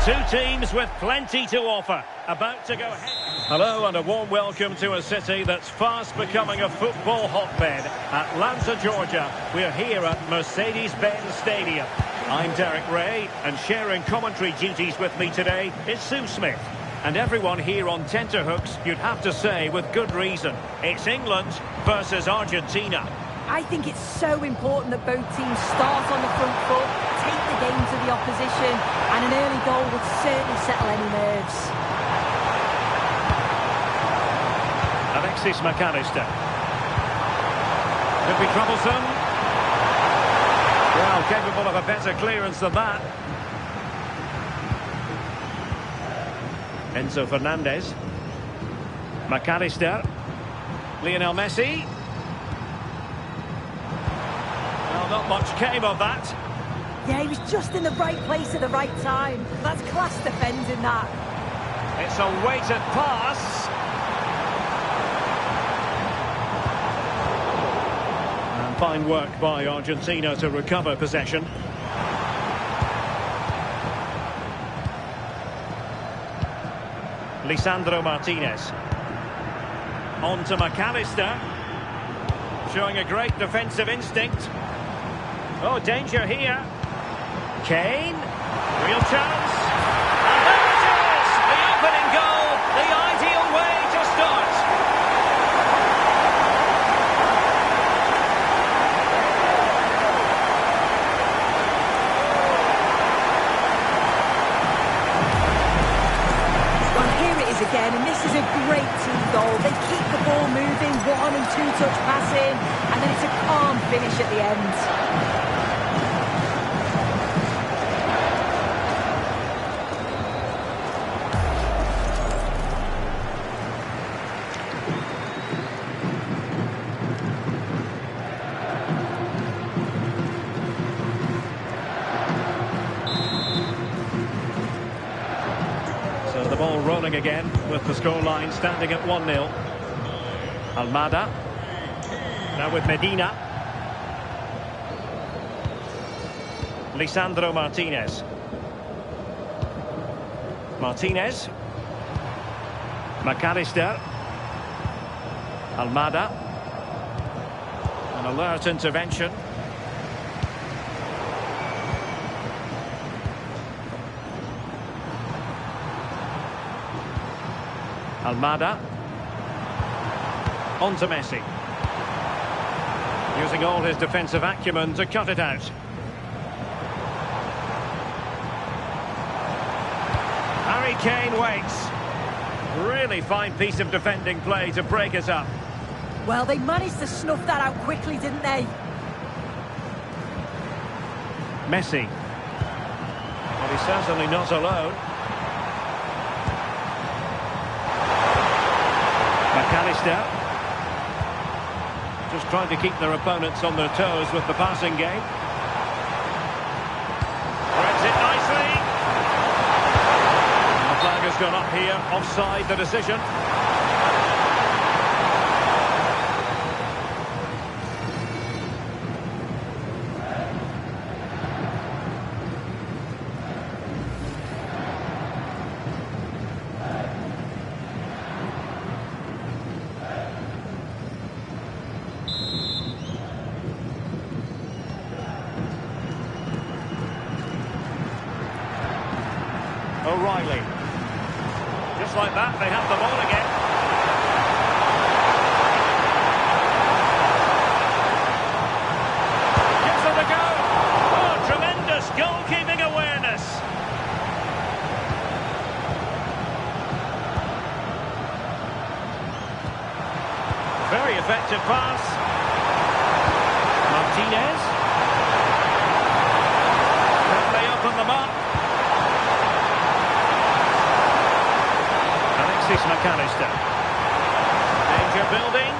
Two teams with plenty to offer, about to go ahead. Hello and a warm welcome to a city that's fast becoming a football hotbed. Atlanta, Georgia. We're here at Mercedes-Benz Stadium. I'm Derek Ray, and sharing commentary duties with me today is Sue Smith. And everyone here on tenterhooks, you'd have to say with good reason. It's England versus Argentina. I think it's so important that both teams start on the front foot, take the game to the opposition, and an early goal would certainly settle any nerves. Alexis McAllister. Could be troublesome. Well, capable of a better clearance than that. Enzo Fernandez. McAllister. Lionel Messi. Well, not much came of that. Yeah, he was just in the right place at the right time. That's class defending, that. It's a weighted pass. And fine work by Argentina to recover possession. Lisandro Martinez. On to McAllister. Showing a great defensive instinct. Oh, danger here. Kane. Real chance. And there it is! The opening goal. The ideal way to start. Well, here it is again, and this is a great team goal. They keep the ball moving, 1- and 2-touch passing, and then it's a calm finish at the end. So the ball rolling again with the scoreline standing at 1-0. Almada. Now with Medina. Lisandro Martinez. Martinez. McAllister. Almada. An alert intervention. Almada. On to Messi. Using all his defensive acumen to cut it out. Harry Kane waits. Really fine piece of defending play to break it up. Well, they managed to snuff that out quickly, didn't they? Messi. Well, he's certainly not alone. McAllister. Just trying to keep their opponents on their toes with the passing game. Threads it nicely. And the flag has gone up here. Offside the decision. O'Reilly. Just like that, they have the ball again. Gives them a go. Oh, tremendous goalkeeping awareness. Very effective pass. Martinez. Can they open them up? Alexis McAllister. Danger building.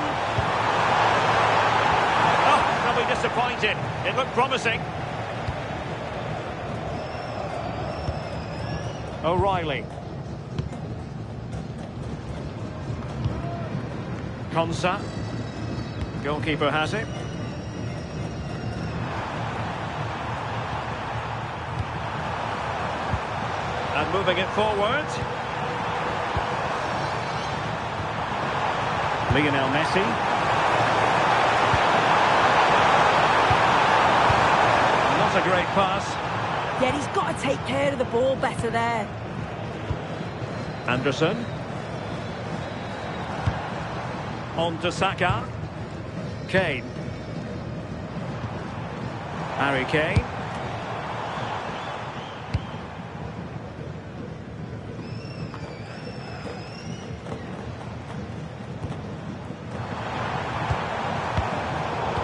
Oh, probably disappointed. It looked promising. O'Reilly. Konsa. Goalkeeper has it. And moving it forward. Lionel Messi. Not a great pass. Yeah, he's got to take care of the ball better there. Anderson. On to Saka. Kane. Harry Kane.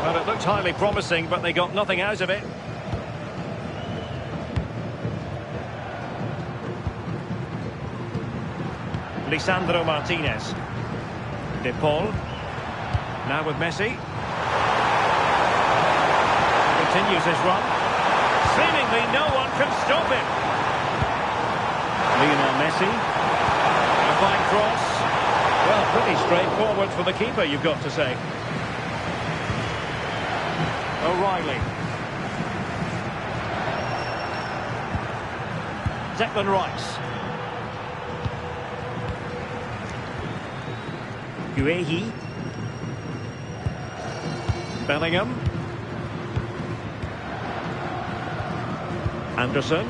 Well, it looked highly promising, but they got nothing out of it. Lisandro Martinez. De Paul. Now with Messi. Continues his run. Seemingly no one can stop him. Lionel Messi. A fine cross. Well, pretty straightforward for the keeper, you've got to say. O'Reilly. Declan Rice. Guehi. Bellingham. Anderson.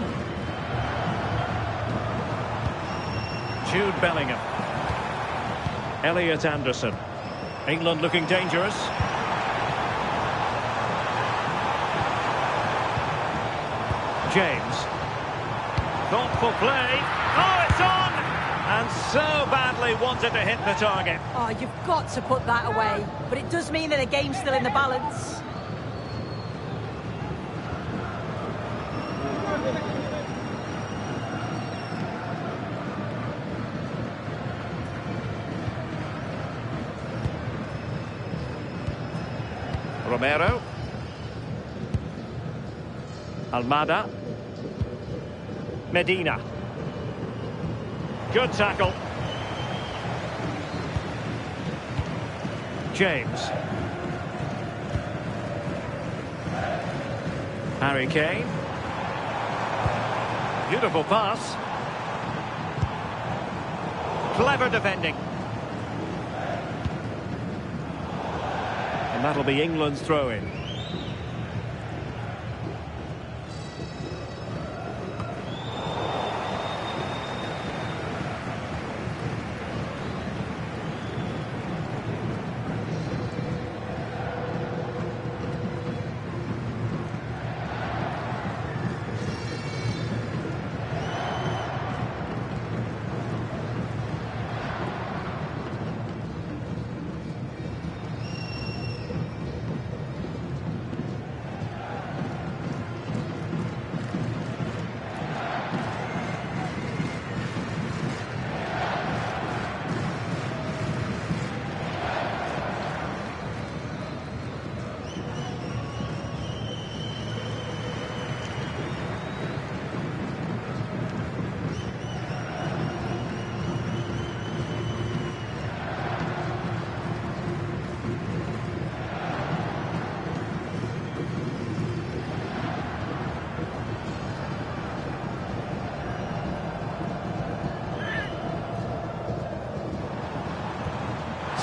Jude Bellingham. Elliot Anderson. England looking dangerous. James. Thoughtful play. Oh, it's on! And so badly wanted to hit the target. Oh, you've got to put that away. But it does mean that the game's still in the balance. Romero. Almada. Medina. Good tackle. James. Harry Kane. Beautiful pass. Clever defending. And that'll be England's throw-in.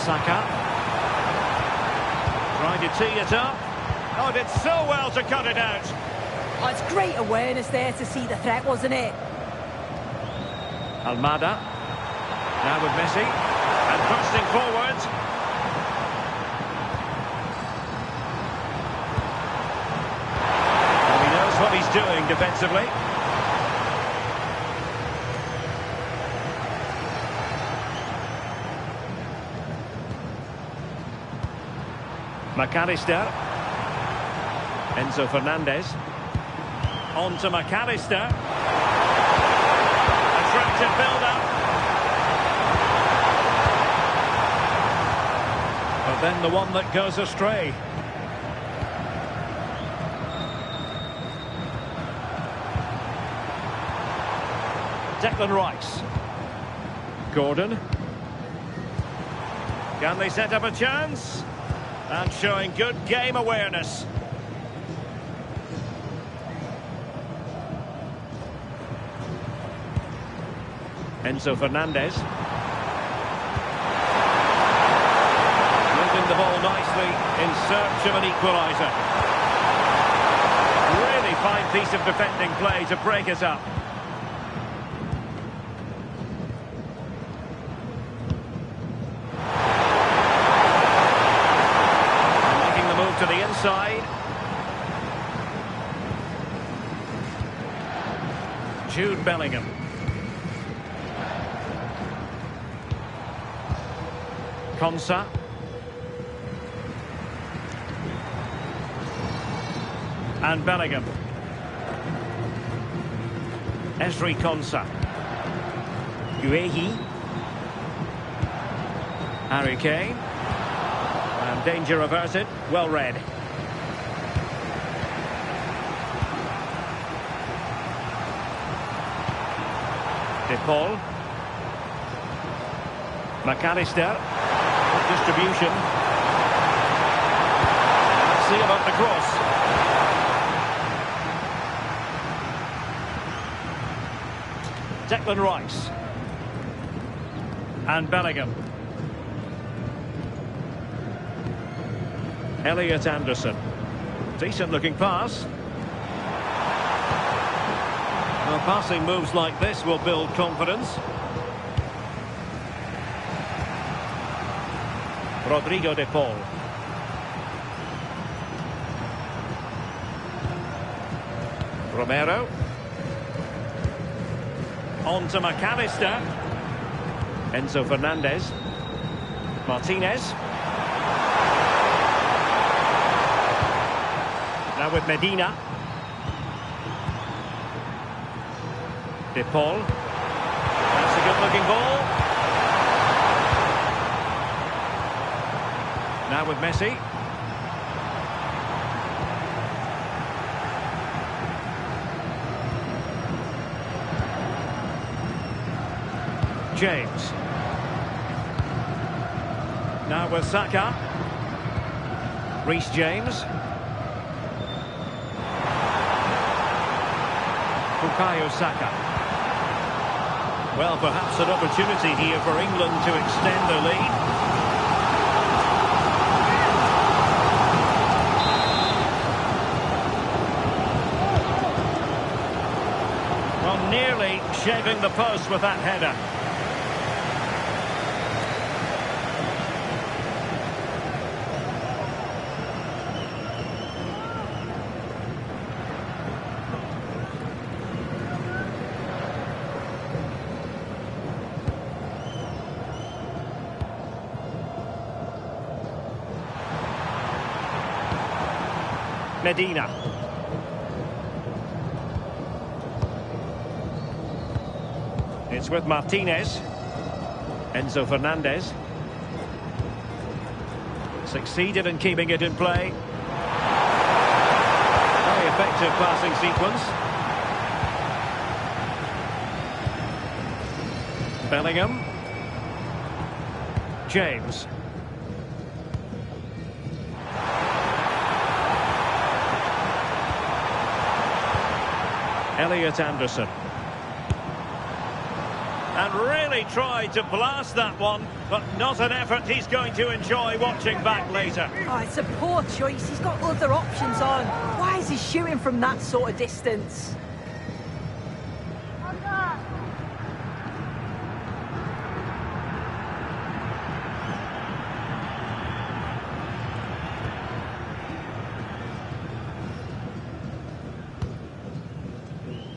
Saka. Trying to tee it up. Oh, did so well to cut it out. Oh, it's great awareness there to see the threat, wasn't it? Almada. Now with Messi. And bursting forward. Well, he knows what he's doing defensively. McAllister. Enzo Fernandez. On to McAllister. Attractive build-up. But then the one that goes astray. Declan Rice. Gordon. Can they set up a chance? And showing good game awareness. Enzo Fernandez. Moving the ball nicely in search of an equaliser. Really fine piece of defending play to break us up. Making the move to the inside. Jude Bellingham. Konsa. And Bellingham. Esri Konsa. Guehi. Harry Kane. And danger averted. Well read. De Paul. McAllister. Distribution. Let's see about the cross. Declan Rice. And Bellingham. Elliot Anderson. Decent looking pass. Well, passing moves like this will build confidence. Rodrigo de Paul. Romero. On to McAllister. Enzo Fernandez. Martinez. Now with Medina. De Paul. That's a good-looking ball. Now with Messi. James. Now with Saka. Reece James. Bukayo Saka. Well, perhaps an opportunity here for England to extend their lead. Well, nearly shaving the post with that header. Medina. It's with Martinez. Enzo Fernandez. Succeeded in keeping it in play. Very effective passing sequence. Bellingham. James. Elliot Anderson. And really tried to blast that one, but not an effort he's going to enjoy watching back later. Oh, it's a poor choice. He's got other options on. Why is he shooting from that sort of distance?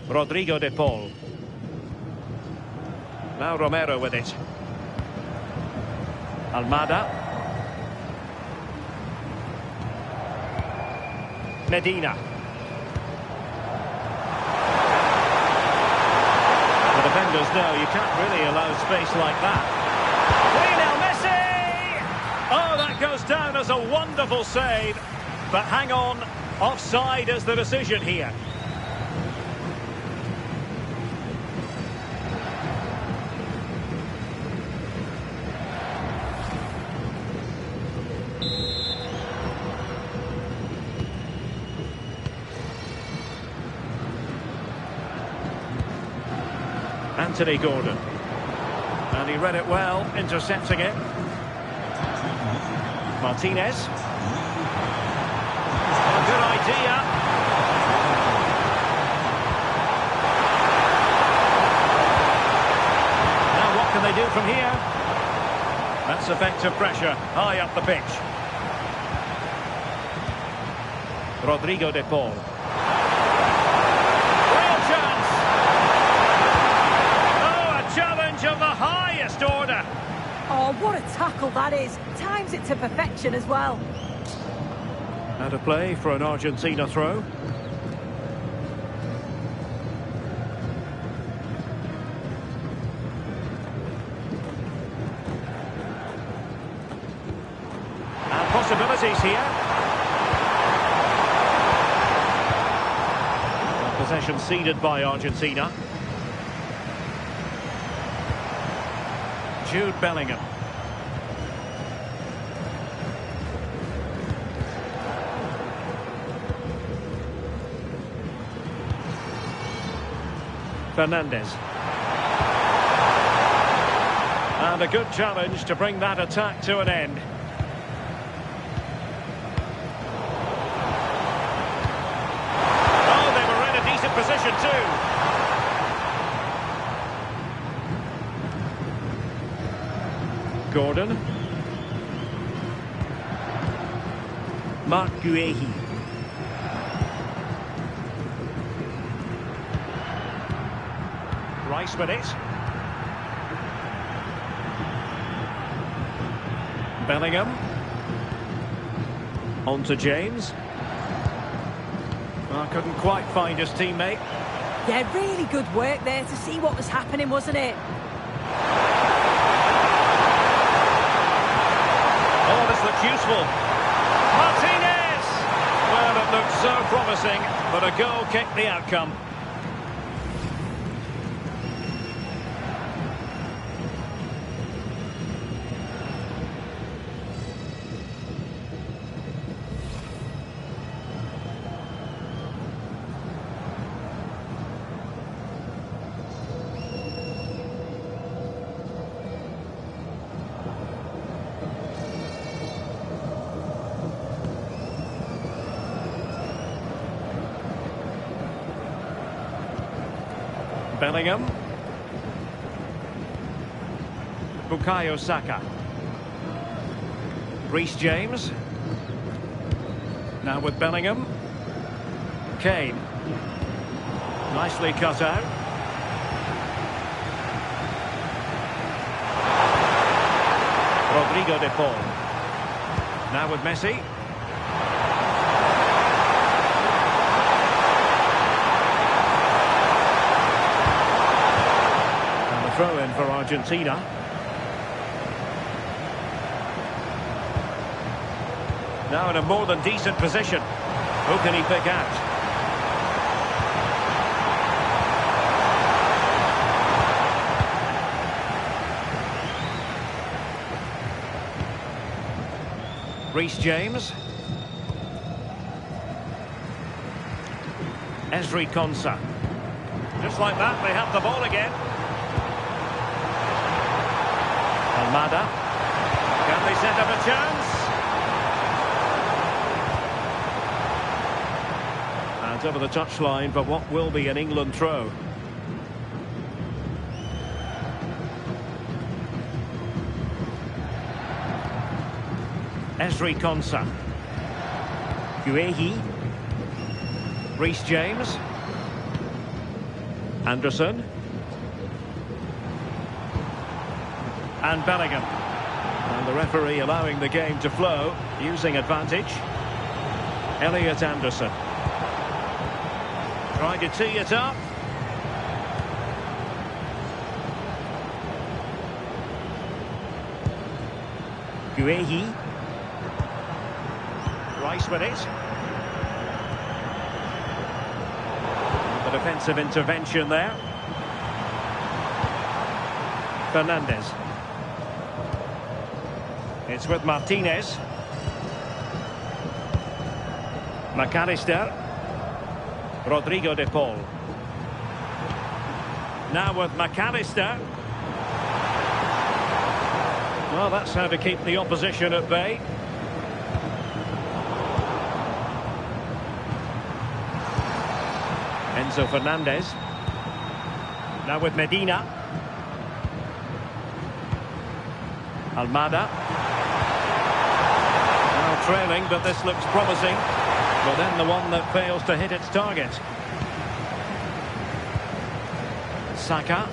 Rodrigo de Paul. Now Romero with it. Almada. Medina. The defenders know you can't really allow space like that. Lionel Messi! Oh, that goes down as a wonderful save. But hang on, offside is the decision here. Anthony Gordon. And he read it well, intercepting it. Martinez. A good idea. Now what can they do from here? That's effective pressure, high up the pitch. Rodrigo de Paul. Real chance! Oh, a challenge of the highest order. Oh, what a tackle that is. Times it to perfection as well. Out of play for an Argentina throw. And possibilities here. Possession ceded by Argentina. Jude Bellingham. Fernandez. And a good challenge to bring that attack to an end. Position too. Gordon. Marc Guehi. Rice with it. Bellingham. On to James. Well, couldn't quite find his teammate. Yeah, really good work there to see what was happening, wasn't it? Oh, this looks useful. Martinez! Well, it looked so promising, but a goal kicked the outcome. Bellingham. Bukayo Saka. Reece James. Now with Bellingham. Kane. Nicely cut out. Rodrigo de Paul. Now with Messi. Throw in for Argentina. Now in a more than decent position. Who can he pick out? Reece James. Ezri Konsa. Just like that, they have the ball again. Almada. Can they set up a chance? And over the touchline for what will be an England throw. Ezri Konsa. Guehi. Reece James. Anderson. And Bellingham. And the referee allowing the game to flow, using advantage. Elliot Anderson. Trying to tee it up. Guehi. Rice with it. The defensive intervention there. Fernandez. It's with Martinez. McAllister. Rodrigo de Paul. Now with McAllister. Well, that's how to keep the opposition at bay. Enzo Fernandez. Now with Medina. Almada. Now trailing, but this looks promising. But then the one that fails to hit its target. Saka.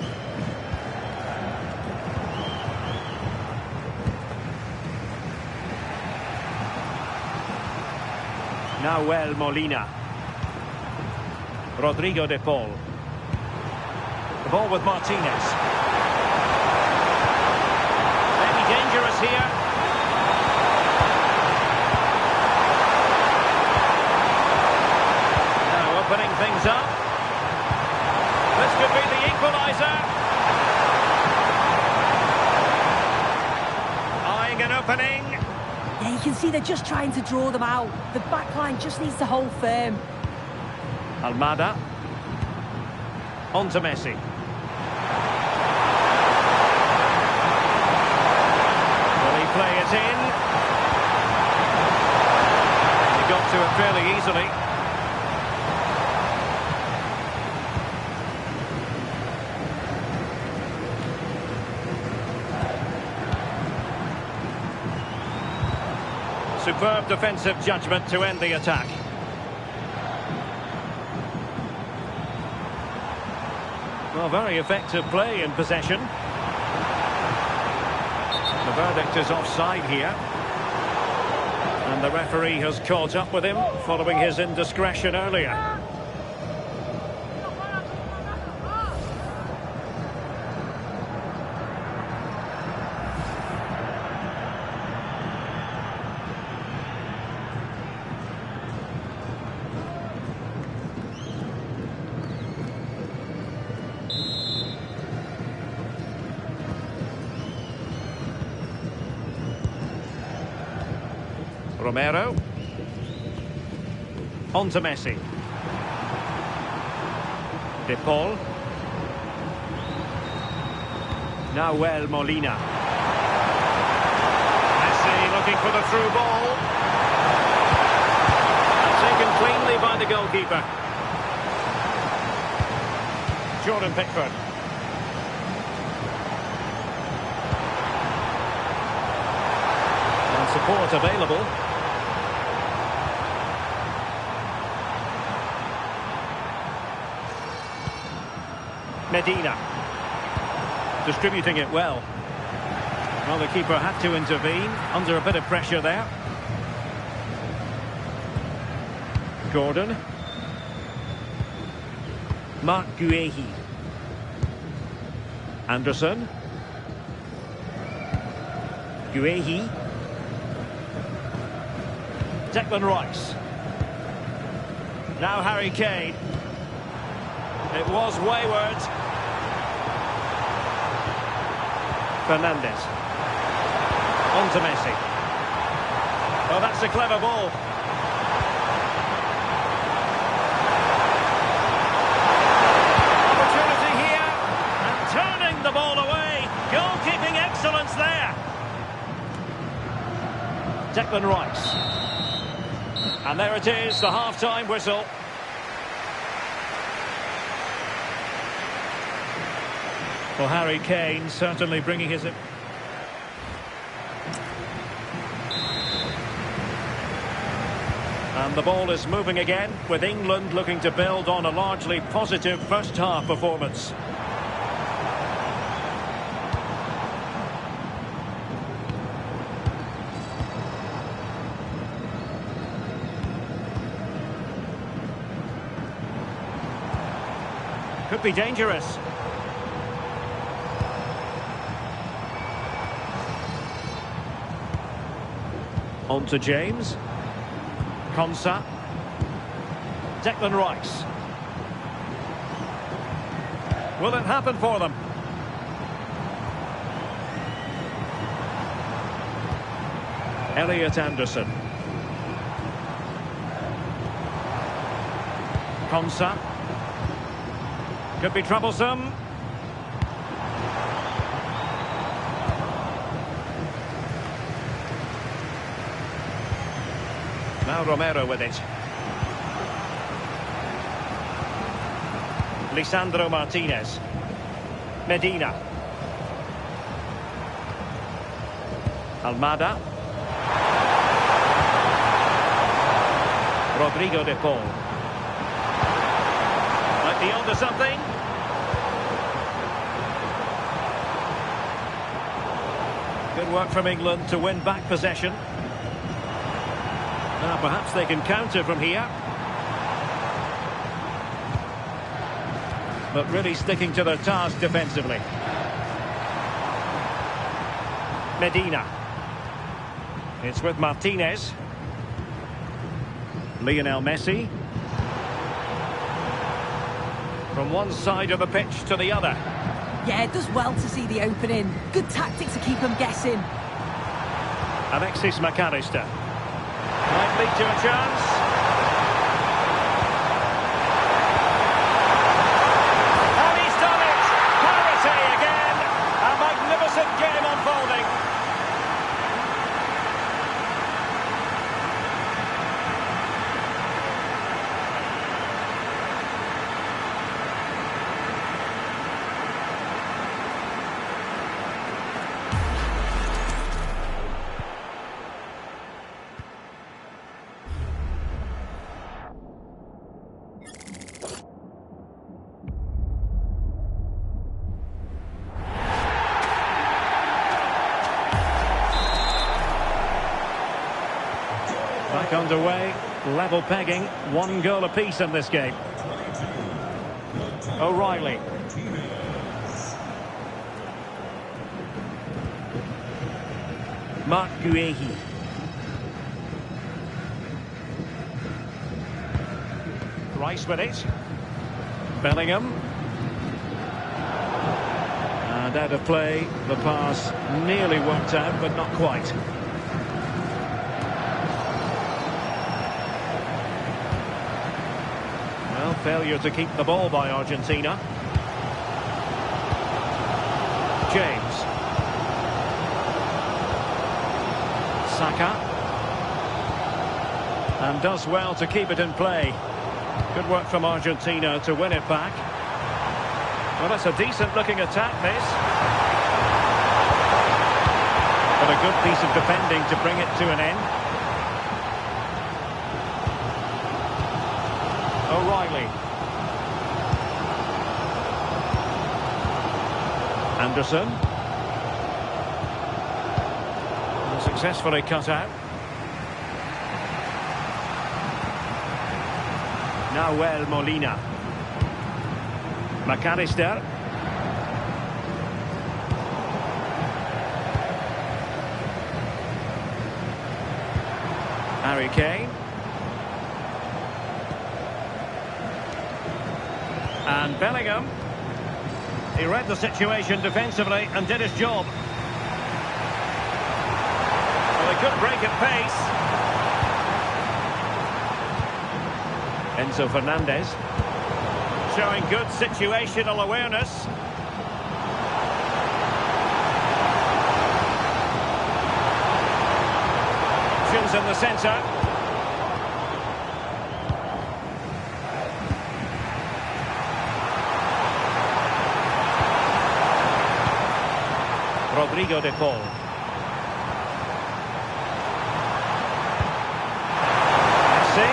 Nahuel Molina. Rodrigo de Paul. The ball with Martinez. Maybe dangerous here. Now opening things up. This could be the equaliser. Eyeing an opening. Yeah, you can see they're just trying to draw them out. The back line just needs to hold firm. Almada. On to Messi. Will he play it in? He got to it fairly easily. Superb defensive judgment to end the attack. Well, very effective play in possession. The verdict is offside here. And the referee has caught up with him following his indiscretion earlier. Romero. On to Messi. De Paul. Nahuel Molina. Messi looking for the through ball. And taken cleanly by the goalkeeper. Jordan Pickford. And support available. Medina. Distributing it well. Well, the keeper had to intervene under a bit of pressure there. Gordon. Marc Guehi. Anderson. Guehi. Declan Rice. Now Harry Kane. It was wayward. Fernandez. On to Messi. Oh, that's a clever ball. Opportunity here. And turning the ball away. Goalkeeping excellence there. Declan Rice. And there it is, the half-time whistle. Well, Harry Kane certainly bringing his... And the ball is moving again, with England looking to build on a largely positive first-half performance. Could be dangerous. On to James. Konsa. Declan Rice. Will it happen for them? Elliot Anderson. Konsa. Could be troublesome. Now Romero with it. Lisandro Martinez. Medina. Almada. Rodrigo de Paul. Might be onto something. Good work from England to win back possession. Now perhaps they can counter from here. But really sticking to their task defensively. Medina. It's with Martinez. Lionel Messi. From one side of the pitch to the other. Yeah, it does well to see the opening. Good tactic to keep them guessing. Alexis McAllister. Might lead to a chance. And he's done it! Parity again! A magnificent game unfolding. Back underway, level pegging, 1 goal apiece in this game. O'Reilly. Mark Guehi. Rice with it. Bellingham. And out of play, the pass nearly worked out, but not quite. Well, failure to keep the ball by Argentina. James. Saka. And does well to keep it in play. Good work from Argentina to win it back. Well, that's a decent-looking attack, this. But a good piece of defending to bring it to an end. O'Reilly. Anderson. And successfully cut out. Nahuel Molina. McAllister. Harry Kane. And Bellingham. He read the situation defensively and did his job. Well, a good break at pace. Enzo Fernandez. Showing good situational awareness. Options in the centre. Rodrigo de Paul. Messi.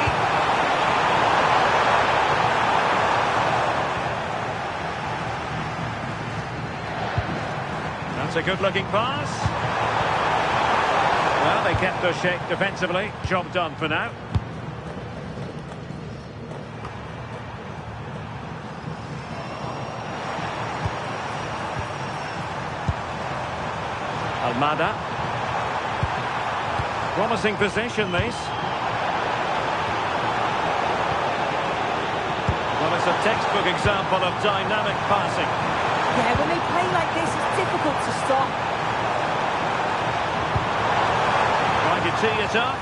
That's a good-looking pass. Well, they kept their shape defensively. Job done for now. Almada. Promising possession, this. Well, it's a textbook example of dynamic passing. Yeah, when they play like this, it's difficult to stop. Trying to tee it up.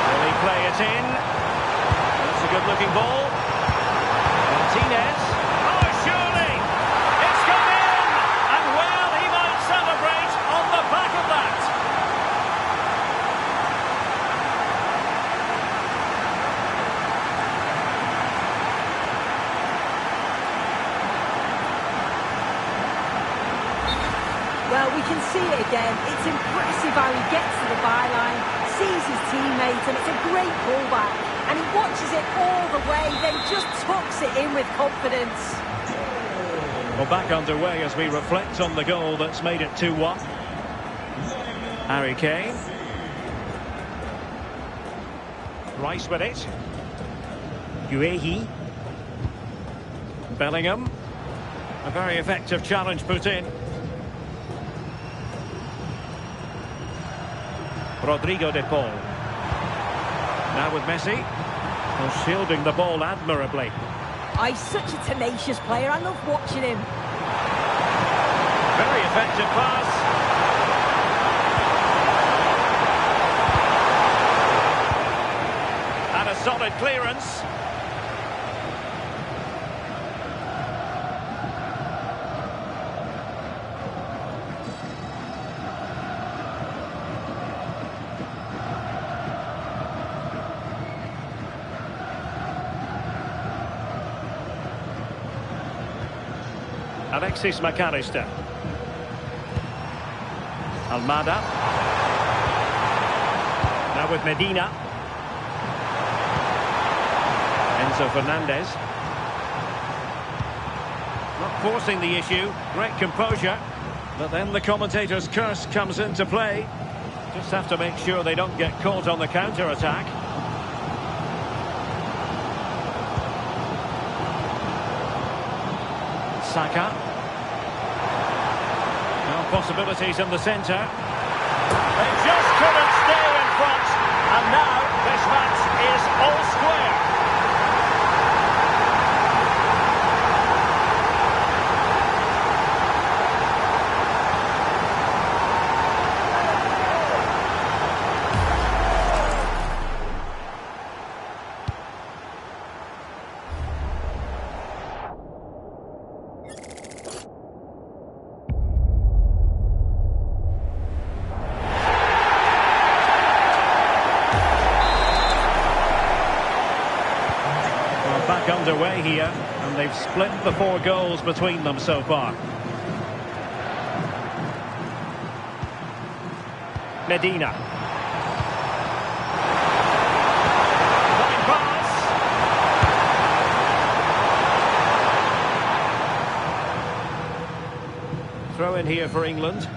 Will he play it in? That's a good-looking ball. Martinez. Oh, surely! It's gone in! And well, he might again. It's impressive how he gets to the byline, sees his teammates, and it's a great pullback. And he watches it all the way, then just tucks it in with confidence. Well, back underway as we reflect on the goal that's made it 2-1. Harry Kane. Rice with it. Guehi. Bellingham. A very effective challenge put in. Rodrigo de Paul. Now with Messi. Well, shielding the ball admirably. Oh, he's such a tenacious player. I love watching him. Very effective pass. And a solid clearance. Alexis McAllister. Almada. Now with Medina. Enzo Fernandez. Not forcing the issue. Great composure. But then the commentator's curse comes into play. Just have to make sure they don't get caught on the counter-attack. Saka. No possibilities in the centre. They just couldn't stay in front. And now this match is all square. Back underway here, and they've split the 4 goals between them so far. Medina. Fine pass. Throw in here for England.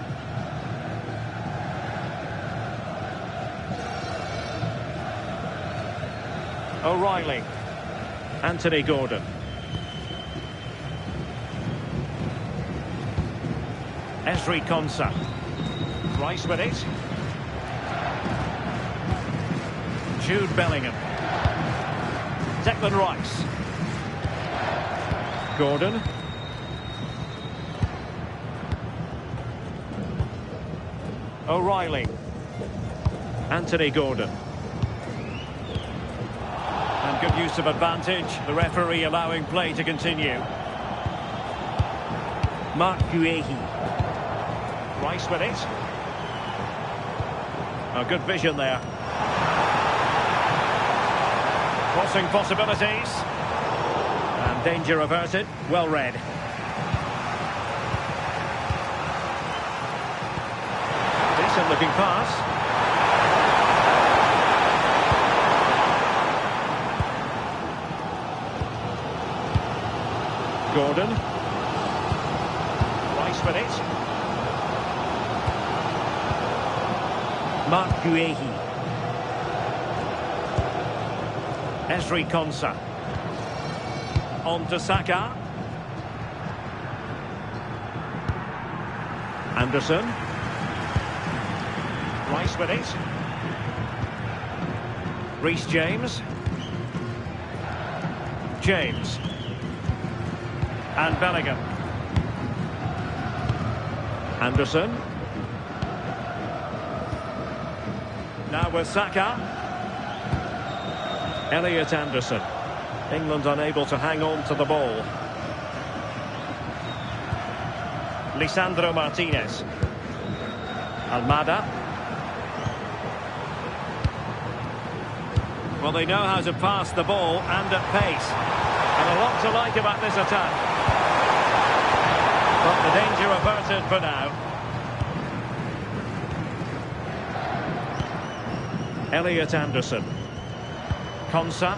O'Reilly. Anthony Gordon. Ezri Konsa. Rice with it. Jude Bellingham. Declan Rice. Gordon. O'Reilly. Anthony Gordon. And good use of advantage. The referee allowing play to continue. Marc Guehi. Rice with it. A good vision there. Crossing possibilities. And danger averted. Well read. Decent looking pass. Gordon. Rice with it. Marc Guehi. Ezri Konsa. On to Saka. Anderson. Rice with it. Reece James. James. And Bellingham. Anderson. Now with Saka. Elliot Anderson. England unable to hang on to the ball. Lisandro Martinez. Almada. Well, they know how to pass the ball and at pace. And a lot to like about this attack. But the danger averted for now. Elliot Anderson. Konsa.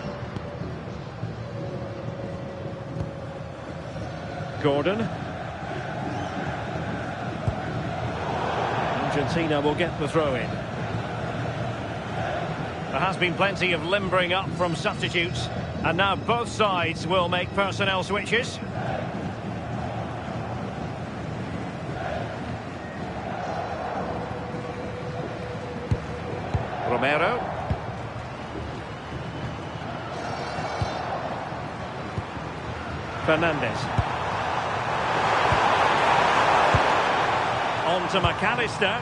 Gordon. Argentina will get the throw in. There has been plenty of limbering up from substitutes, and now both sides will make personnel switches. Romero. Fernandez. On to McAllister.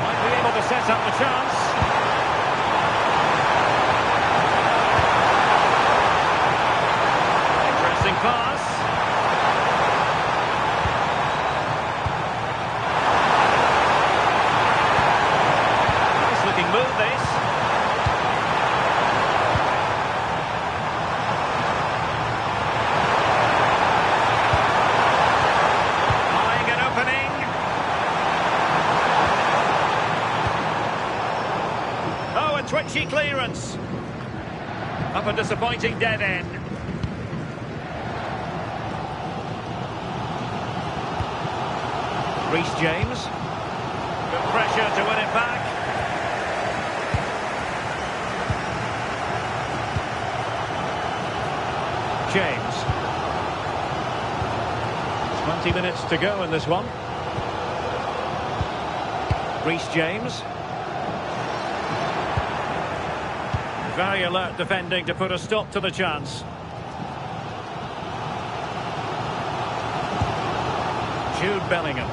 Might be able to set up the chance. Interesting pass. Nice looking move this. Twitchy clearance. Up a disappointing dead end. Reece James. Good pressure to win it back. James. 20 minutes to go in this one. Reece James. Very alert defending to put a stop to the chance. Jude Bellingham.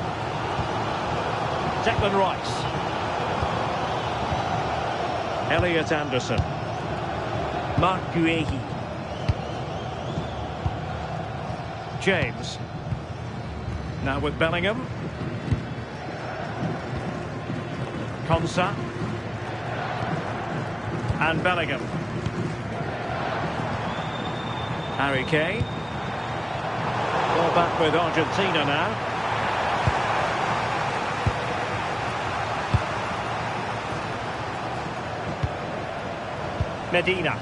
Declan Rice. Elliot Anderson. Marc Guehi. James. Now with Bellingham. Konsa. And Bellingham. Harry Kane. Ball back with Argentina now. Medina.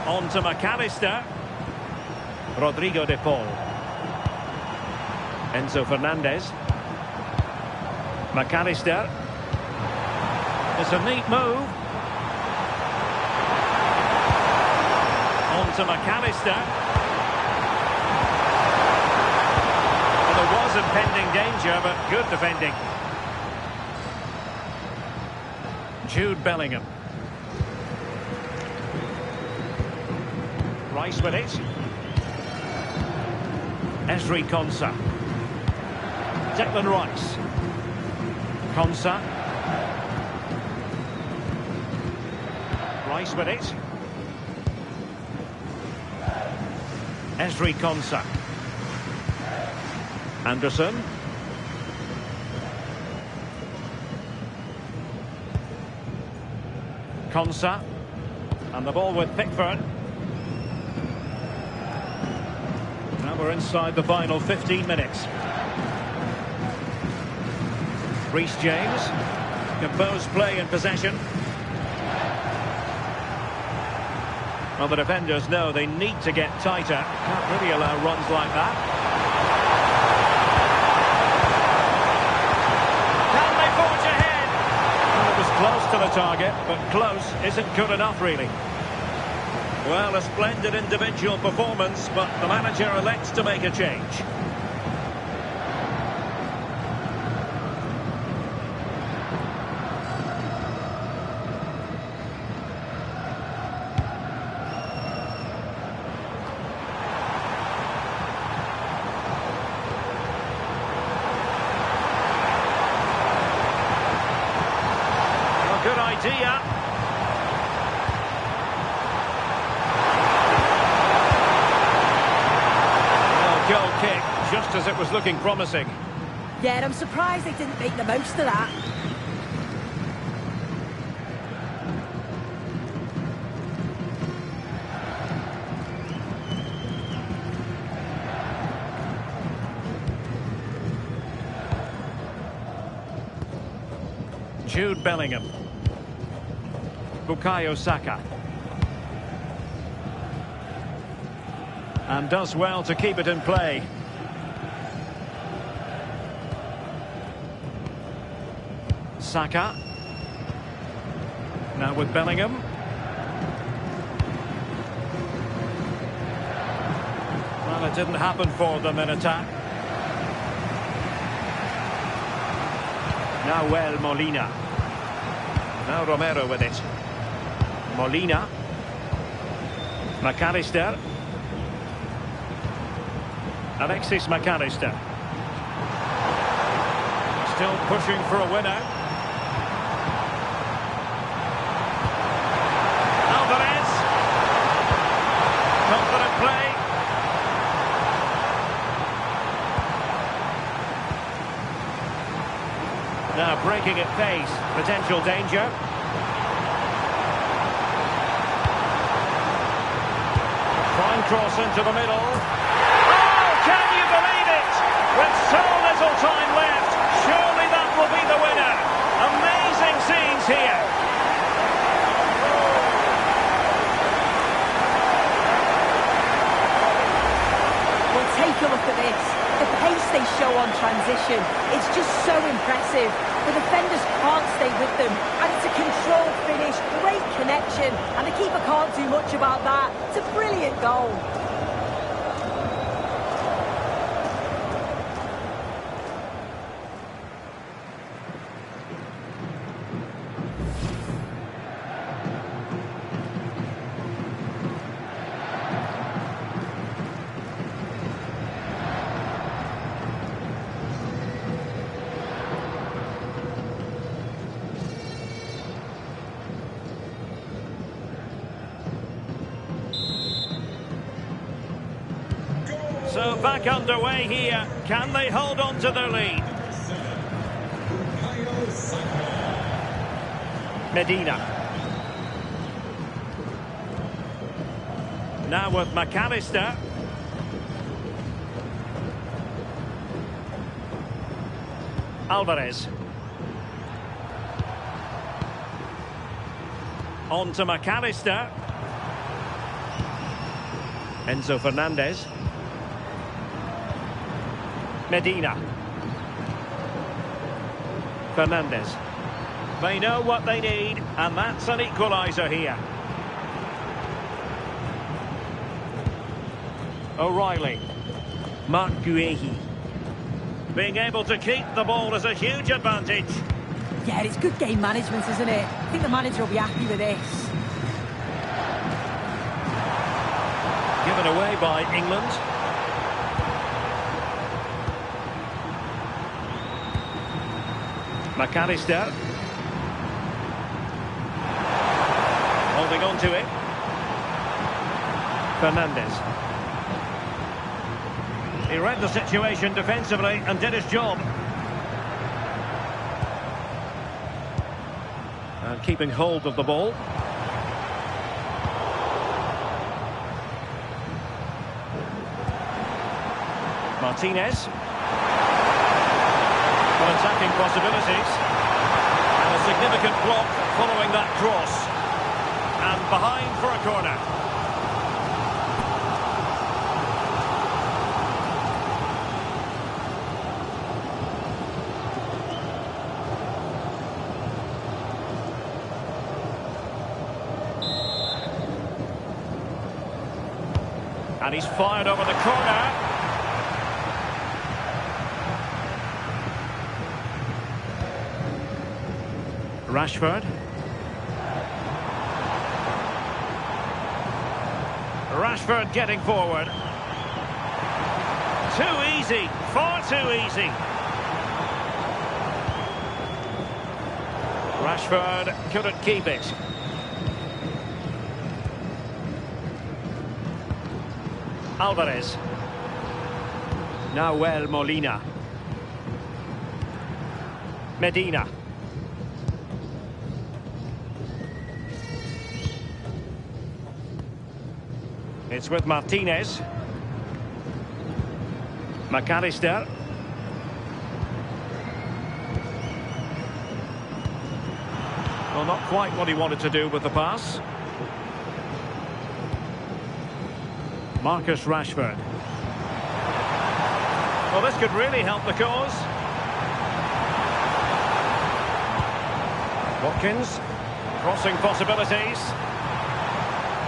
On to McAllister. Rodrigo de Paul. Enzo Fernandez. McAllister. It's a neat move. On to McAllister. Well, there was impending danger, but good defending. Jude Bellingham. Rice with it. Ezri Konsa. Declan Rice. Konsa. Rice with it. Ezri Konsa. Anderson. Konsa. And the ball with Pickford. Now we're inside the final 15 minutes. Reece James. Composed play in possession. Well, the defenders know they need to get tighter. Can't really allow runs like that. Can they forge ahead? Well, it was close to the target, but close isn't good enough, really. Well, a splendid individual performance, but the manager elects to make a change. Good idea. Well, goal kick, just as it was looking promising. Yeah, I'm surprised they didn't make the most of that. Jude Bellingham. Bukayo Saka. And does well to keep it in play. Saka. Now with Bellingham. Well, it didn't happen for them in attack. Now Molina. Now Romero with it. Molina. McAllister. Alexis McAllister. Still pushing for a winner. Alvarez. Confident play. Now breaking at pace. Potential danger. Fine cross into the middle. Oh, can you believe it? With so little time left, surely that will be the winner. Amazing scenes here. Well, take a look at this. The pace they show on transition, it's just so impressive. The defenders can't stay with them, and it's a controlled finish, great connection, and the keeper can't do much about that. It's a brilliant goal. So back underway here. Can they hold on to their lead? Medina. Now with McAllister. Alvarez. On to McAllister. Enzo Fernandez. Medina. Fernandez. They know what they need, and that's an equaliser here. O'Reilly. Mark Guehi. Being able to keep the ball is a huge advantage. Yeah, it's good game management, isn't it? I think the manager will be happy with this. Given away by England. McAllister. Holding on to it. Fernandez. He read the situation defensively and did his job. And keeping hold of the ball. Martinez. Well, attacking possibilities. And a significant block following that cross. And behind for a corner. And he's fired over the corner. Rashford. Rashford getting forward. Too easy, far too easy. Rashford couldn't keep it. Alvarez. Now Molina. Medina. It's with Martinez. McAllister. Well, not quite what he wanted to do with the pass. Marcus Rashford. Well, this could really help the cause. Watkins. Crossing possibilities.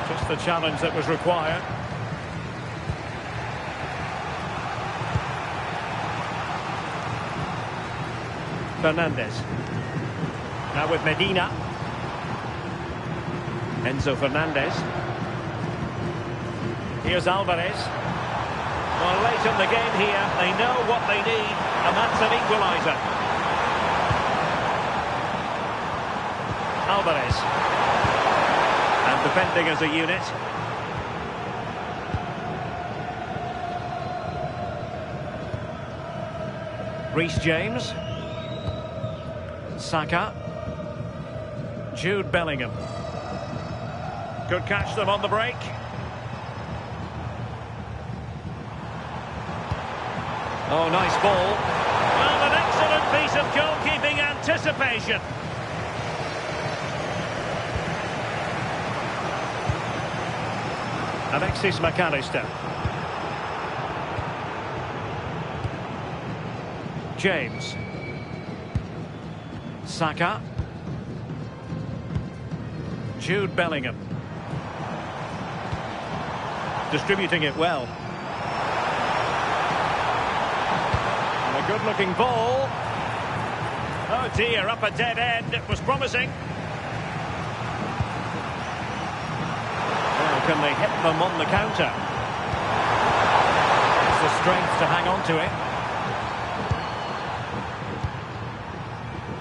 Just the challenge that was required. Fernandes. Now with Medina. Enzo Fernandez. Here's Alvarez. Well, late in the game here, they know what they need, and that's an equaliser. Alvarez. And defending as a unit. Reece James. Saka. Jude Bellingham. Could catch them on the break. Oh, nice ball. Well, an excellent piece of goalkeeping anticipation. Alexis McAllister. James. Saka. Jude Bellingham. Distributing it well. And a good-looking ball. Oh dear, up a dead end. It was promising. Well, can they hit them on the counter? It's the strength to hang on to it.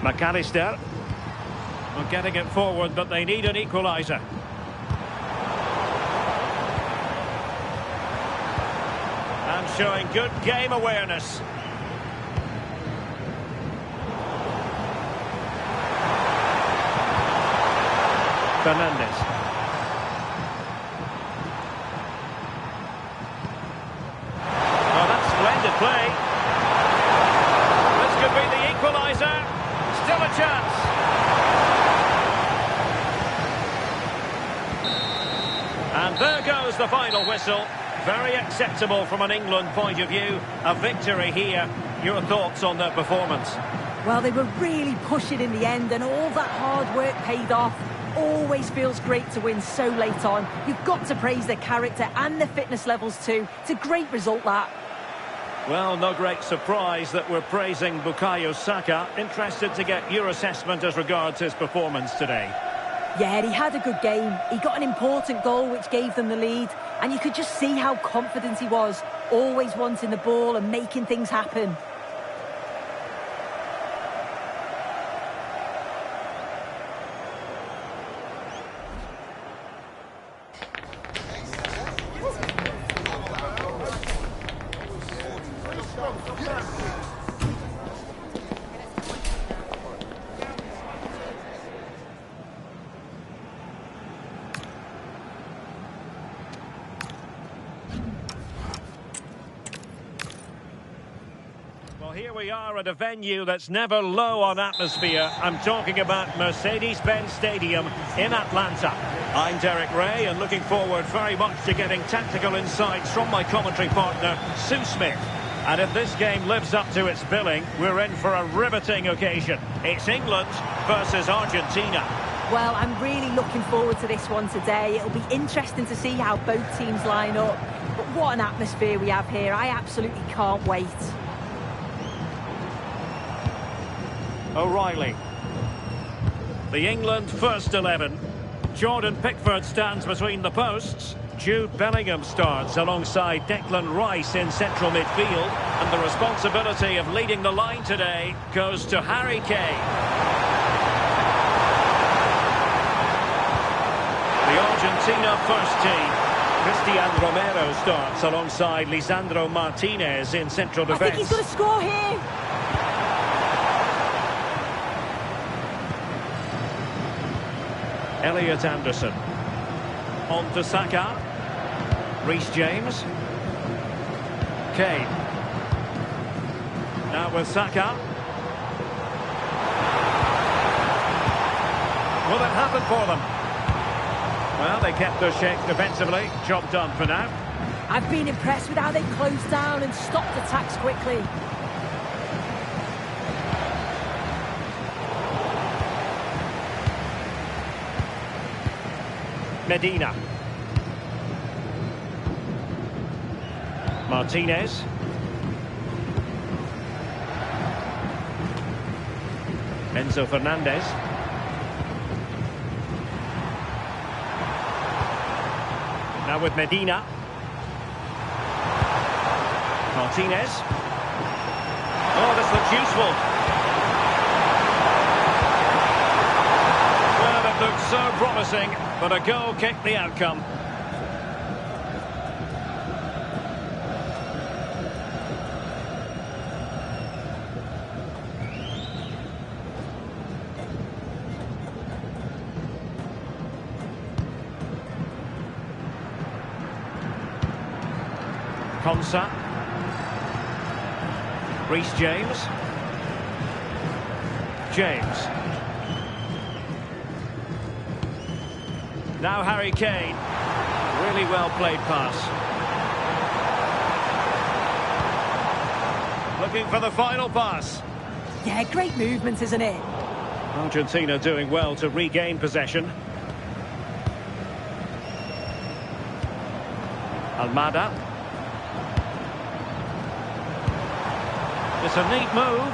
McAllister. Well, getting it forward, but they need an equaliser. And showing good game awareness. Fernandes. Oh, that's splendid play. This could be the equaliser. Still a chance. And there goes the final whistle. Very acceptable from an England point of view. A victory here. Your thoughts on their performance? Well, they were really pushing in the end, and all that hard work paid off. Always feels great to win so late on. You've got to praise their character and their fitness levels too. It's a great result, that. Well, no great surprise that we're praising Bukayo Saka. Interested to get your assessment as regards his performance today. Yeah, he had a good game. He got an important goal which gave them the lead, and you could just see how confident he was, always wanting the ball and making things happen. Well, here we are at a venue that's never low on atmosphere. I'm talking about Mercedes-Benz Stadium in Atlanta. I'm Derek Ray, and looking forward very much to getting tactical insights from my commentary partner, Sue Smith. And if this game lives up to its billing, we're in for a riveting occasion. It's England versus Argentina. Well, I'm really looking forward to this one today. It'll be interesting to see how both teams line up. But what an atmosphere we have here. I absolutely can't wait. O'Reilly. The England first 11. Jordan Pickford stands between the posts. Jude Bellingham starts alongside Declan Rice in central midfield. And the responsibility of leading the line today goes to Harry Kane. The Argentina first team. Christian Romero starts alongside Lisandro Martinez in central defence. I think he's going to score here. Elliot Anderson. On to Saka. Reece James. Kane. Now with Saka. Will it happen for them? Well, they kept their shape defensively. Job done for now. I've been impressed with how they closed down and stopped attacks quickly. Medina. Martinez. Enzo Fernandez. Now with Medina. Martinez. Oh, this looks useful. Well, it looked so promising, but a goal kicked the outcome. Konsa. Reece James. James. Now Harry Kane. Really well played pass. Looking for the final pass. Yeah, great movement, isn't it? Argentina doing well to regain possession. Almada. It's a neat move.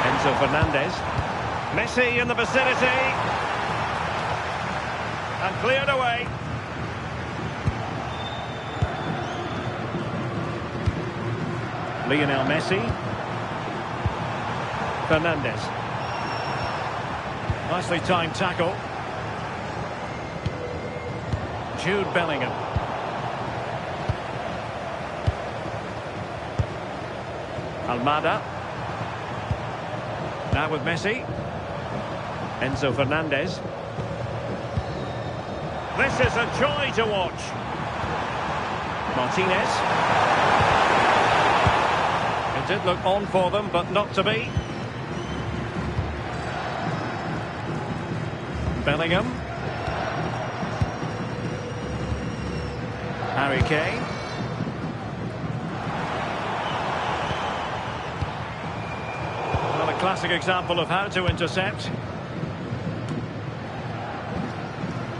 Enzo Fernandez. Messi in the vicinity. And cleared away. Lionel Messi. Fernandez. Nicely timed tackle. Jude Bellingham. Almada. Now with Messi. Enzo Fernandez. This is a joy to watch. Martinez. It did look on for them, but not to be. Bellingham. Harry Kane. Classic example of how to intercept.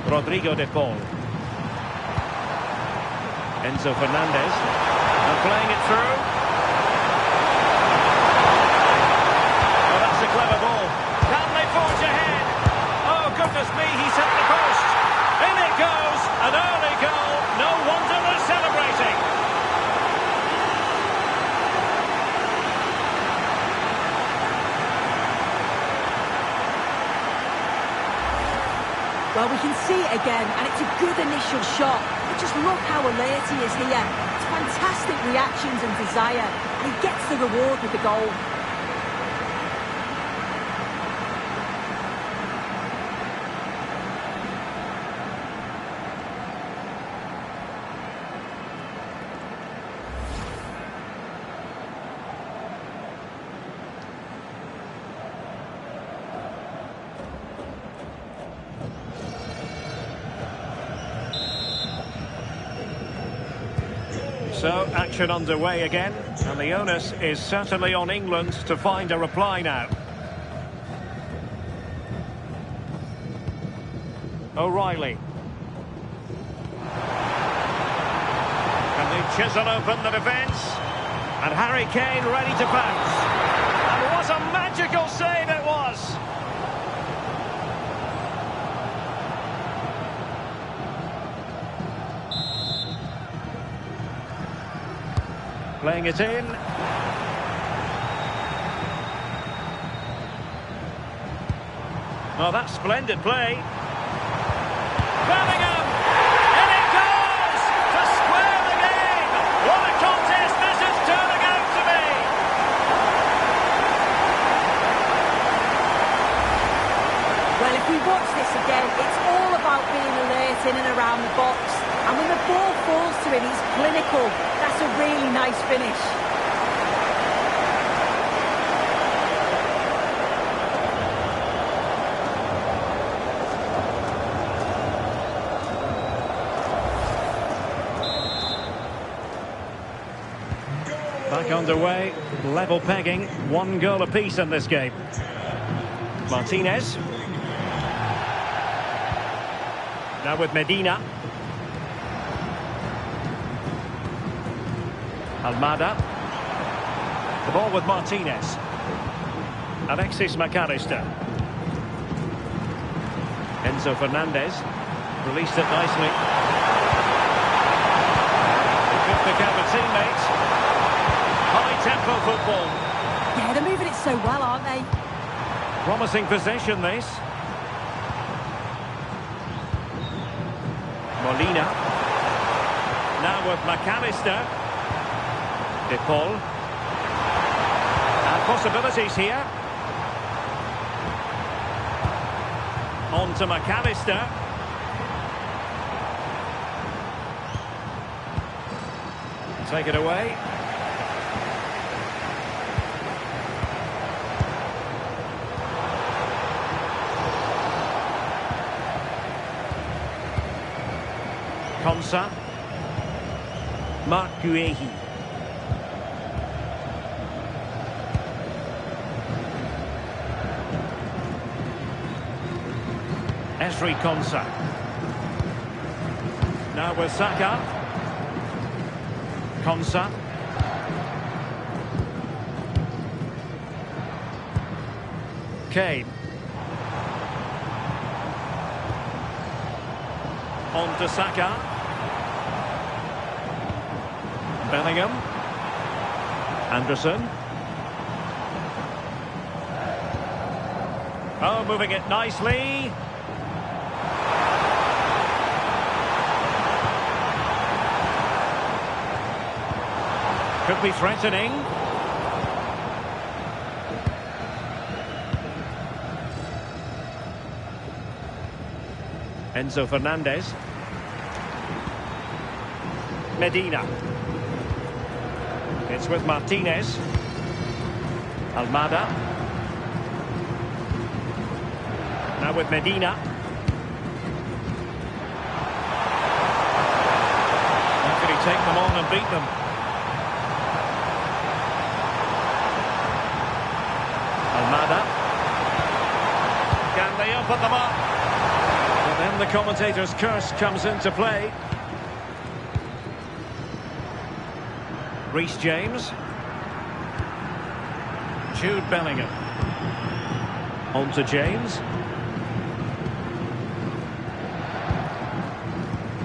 Rodrigo de Paul. Enzo Fernandez. And playing it through. Oh, that's a clever ball. Can they forge ahead? Oh, goodness me, he's hit the post. In it goes. An early goal. No wonder they're celebrating. Well, we can see it again, and it's a good initial shot. But just look how alert he is here. It's fantastic reactions and desire, and he gets the reward with the goal. So, action underway again, and the onus is certainly on England to find a reply now. O'Reilly. Can they chisel open the defence? And Harry Kane ready to pounce. And what a magical save it was! Playing it in. Oh, that's splendid play. Bellingham! In it goes! To square the game! What a contest this is turning out to be! Well, if we watch this again, it's all about being alert in and around the box. And when the ball falls to him, he's clinical. That's a really nice finish. Back underway, level pegging, 1 goal apiece in this game. Martinez. Now with Medina. Almada. The ball with Martinez. Alexis McAllister. Enzo Fernandez. Released it nicely. He could pick out a teammate. High-tempo football. Yeah, they're moving it so well, aren't they? Promising possession, this. Molina. Now with McAllister. De Paul. And possibilities here. On to McAllister. Take it away. Konsa. Mark Guehi. Esri Konsa. Now with Saka. Konsa. Kane. On to Saka. Bellingham. Anderson. Oh, moving it nicely. Could be threatening. Enzo Fernandez. Medina. It's with Martinez. Almada. Now with Medina. How can he take them on and beat them? Almada. Can they open them up? And then the commentator's curse comes into play. Reece James. Jude Bellingham. On to James.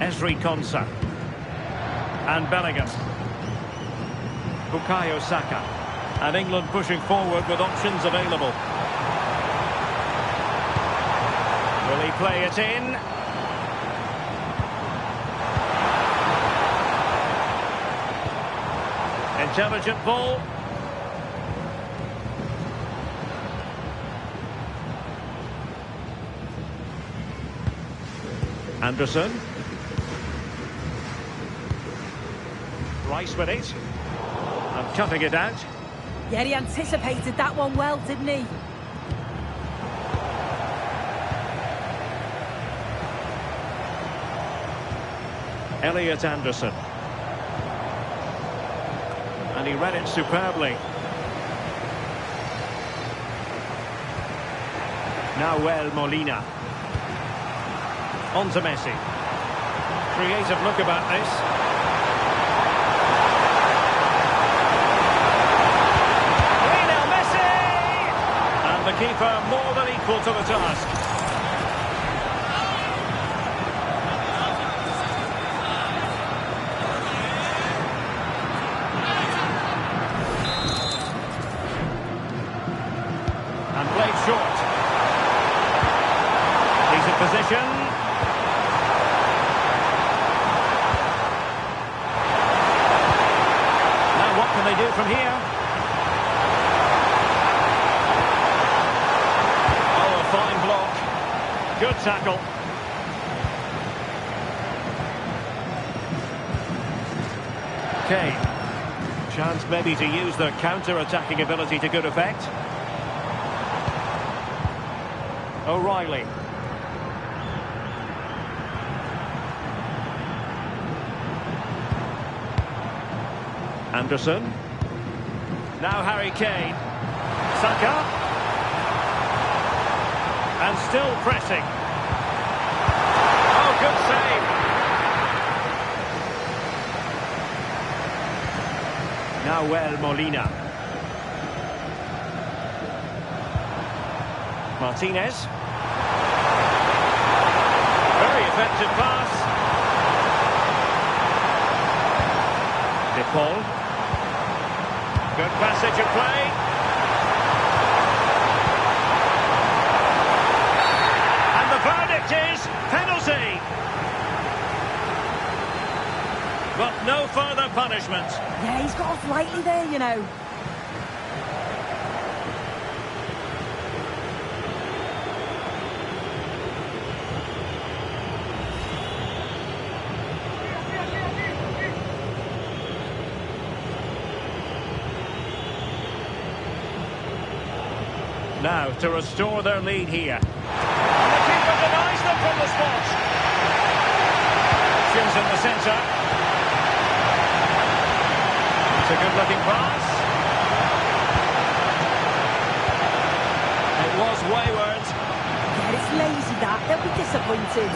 Esri Konsa. And Bellingham. Bukayo Saka. And England pushing forward with options available. Will he play it in? Intelligent ball. Anderson. Rice with it. And cutting it out. Yeah, he anticipated that one well, didn't he? Elliot Anderson. And he read it superbly. Nahuel Molina. On to Messi. Creative look about this. Lionel Messi! And the keeper more than equal to the task. And played short. Decent position. Now what can they do from here? Oh, a fine block. Good tackle. Kane. Chance maybe to use their counter-attacking ability to good effect. O'Reilly. Anderson. Now Harry Kane. Saka. And still pressing. Oh, good save. Nahuel Molina. Martinez. Very effective pass. De Paul. Good passage of play. And the verdict is penalty. But no further punishment. Yeah, he's got off lightly there, you know. Now to restore their lead here. And the keeper denies them from the spot. Options in the centre. It's a good-looking pass. It was wayward. Yeah, it's lazy that. They'll be disappointed.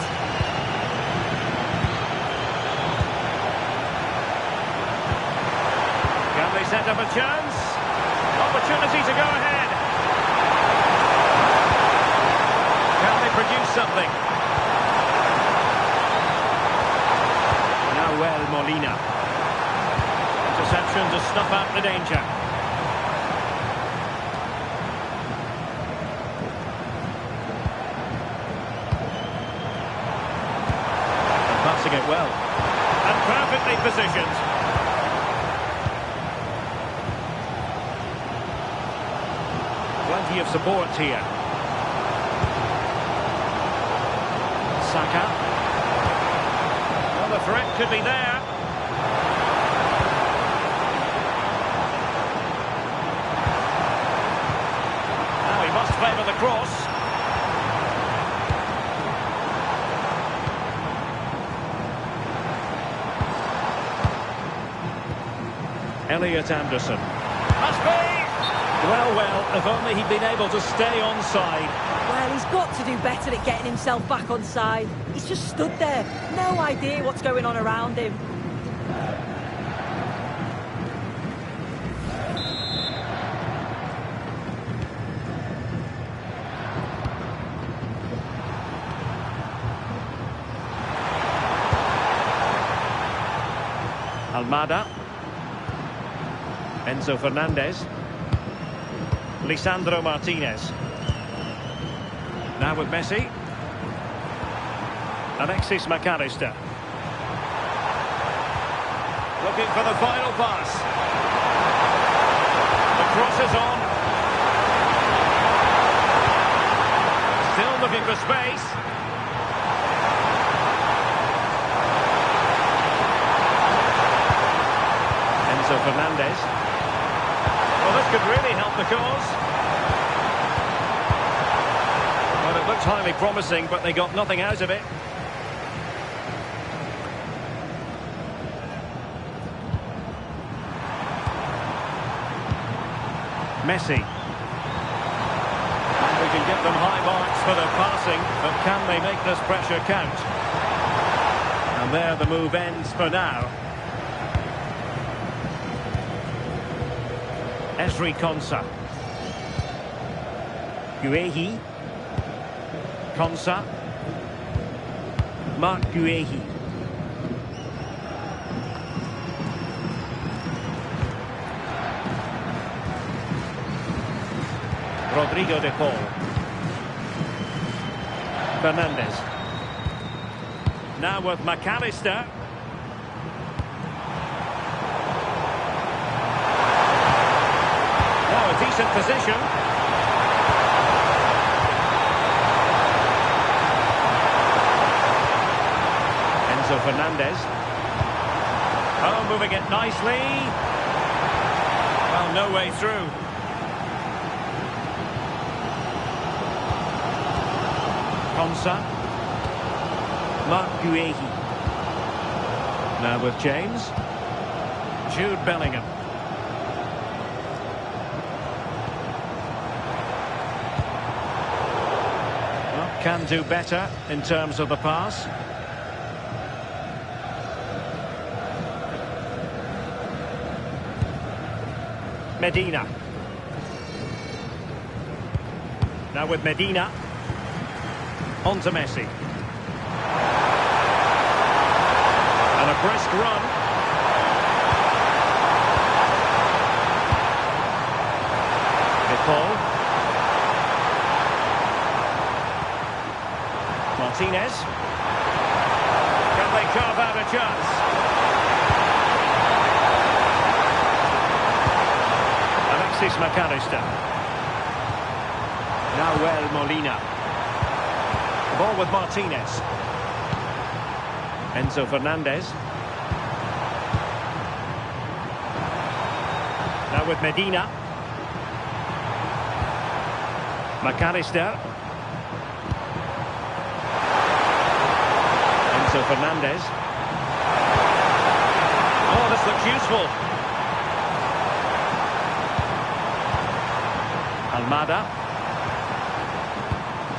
Can they set up a chance? Opportunity to go ahead. Can they produce something? Nahuel Molina. Interception to snuff out the danger. And passing it well. And perfectly positioned. Plenty of support here. Saka. Well, the threat could be there. Now he must favour the cross. Elliot Anderson. Must be! Well, if only he'd been able to stay onside. Well, he's got to do better at getting himself back on side. He's just stood there. No idea what's going on around him. Almada. Enzo Fernandez. Lisandro Martinez. Now with Messi. Alexis McAllister. Looking for the final pass. The cross is on. Still looking for space. Enzo Fernandez. Well, this could really help the cause. Well, it looked highly promising, but they got nothing out of it. Messi. And we can give them high marks for their passing, but can they make this pressure count? And there the move ends for now. Esri Konsa. Guehi. Konsa. Mark Guehi. Rodrigo de Paul. Fernandez. Now with McAllister. Now a decent position. Enzo Fernandez. Oh, moving it nicely. Well, no way through. Konsa. Mark Guehi. Now with James. Jude Bellingham. Can do better in terms of the pass. Medina. Now with Medina. On to Messi. And a brisk run. Paul. Martinez. Can they carve out a chance? Alexis McAllister. Nahuel Molina. Ball with Martinez. Enzo Fernandez. Now with Medina. McAllister. Enzo Fernandez. Oh, this looks useful. Almada.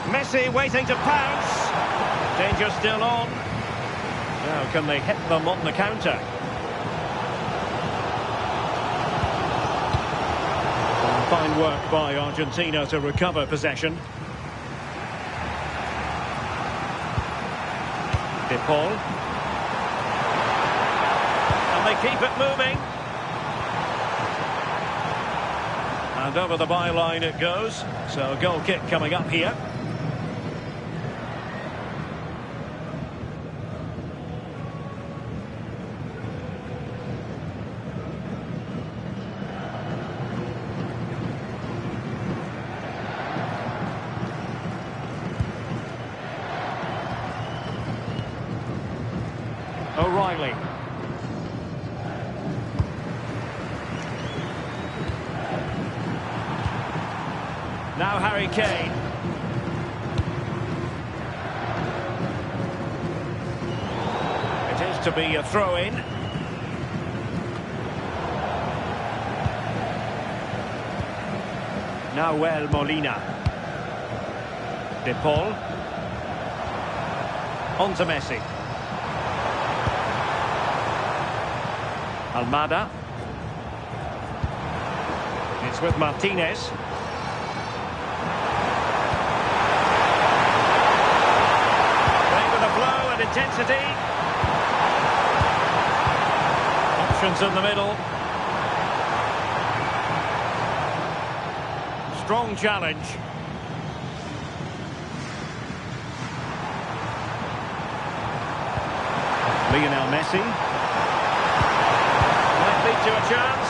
Messi waiting to pounce. Danger still on. Now can they hit them on the counter? Fine work by Argentina to recover possession. De Paul. And they keep it moving. And over the byline it goes. So goal kick coming up here. O'Reilly. Now Harry Kane. It is to be a throw-in. Nahuel Molina. De Paul. On to Messi. Almada. It's with Martinez. Playing with a flow and intensity. Options in the middle. Strong challenge. Lionel Messi. Lead to a chance.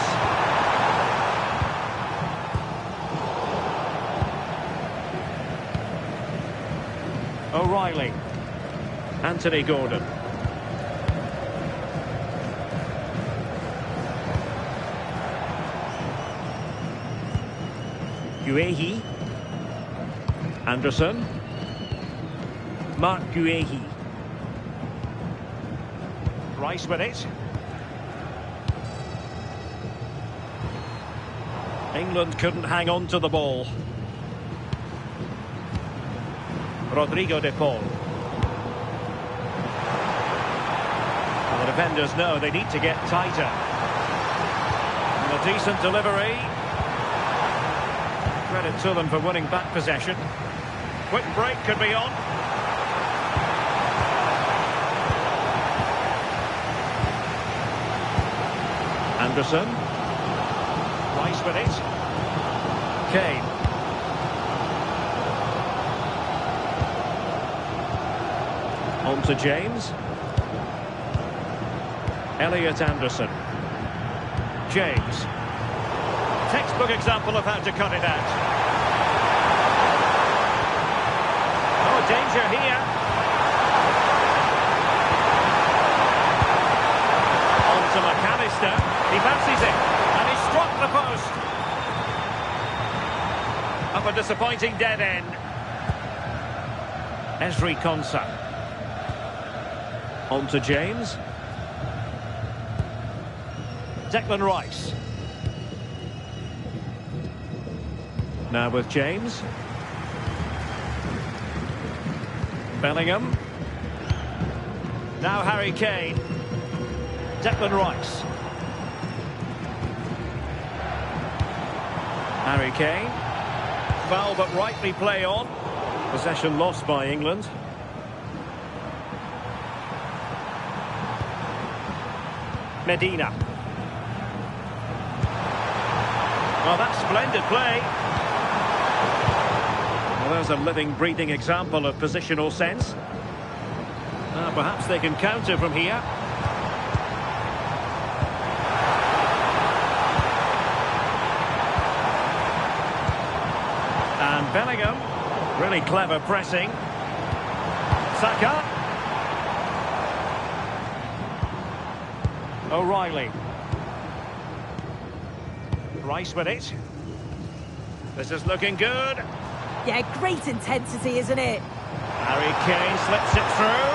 O'Reilly. Anthony Gordon. Guehi. Anderson. Mark Guehi. Rice with it. England couldn't hang on to the ball. Rodrigo de Paul. The defenders know they need to get tighter. And a decent delivery. Credit to them for winning back possession. Quick break could be on. Anderson. Rice with it. Kane. On to James. Elliot Anderson. James. Textbook example of how to cut it out. Oh, danger here. On to McAllister. He fancies it. And he struck the post. Up a disappointing dead end. Ezri Konsa. On to James. Declan Rice. Now with James. Bellingham. Now Harry Kane. Declan Rice. Harry Kane. Foul but rightly play on. Possession lost by England. Medina. Well, that's splendid play. Well, there's a living, breathing example of positional sense. Perhaps they can counter from here. And Bellingham. Really clever pressing. Saka. O'Reilly. Rice with it. This is looking good. Yeah, great intensity, isn't it? Harry Kane slips it through.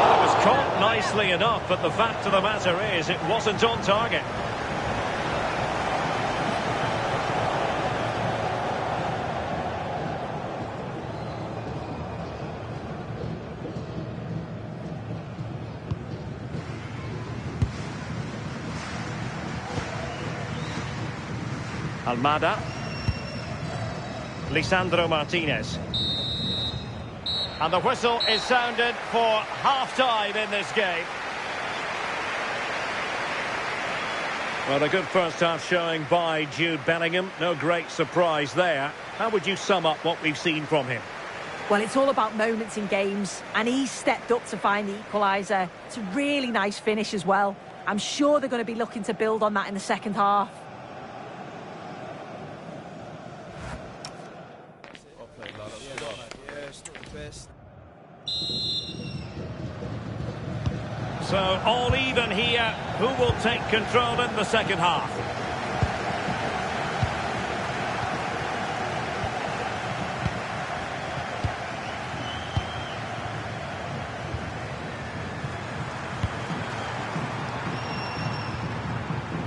Well, it was caught nicely enough, but the fact of the matter is it wasn't on target. Almada. Lisandro Martinez. And the whistle is sounded for half-time in this game. Well, a good first-half showing by Jude Bellingham. No great surprise there. How would you sum up what we've seen from him? Well, it's all about moments in games, and he stepped up to find the equaliser. It's a really nice finish as well. I'm sure they're going to be looking to build on that in the second half. So, all even here. Who will take control in the second half?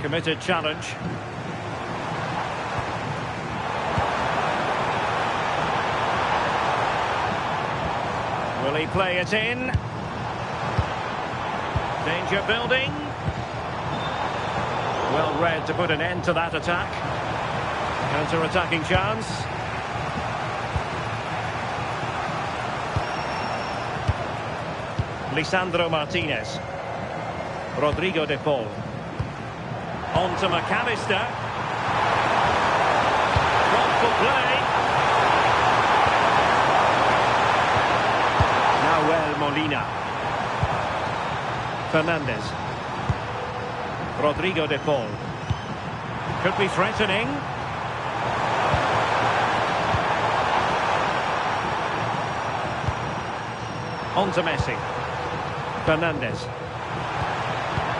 Committed challenge. Will he play it in? Danger building. Well read to put an end to that attack. Counter-attacking chance. Lisandro Martinez. Rodrigo de Paul. On to McAllister. Thoughtful play. Nahuel Molina. Fernandez. Rodrigo de Paul. Could be threatening. On to Messi. Fernandez.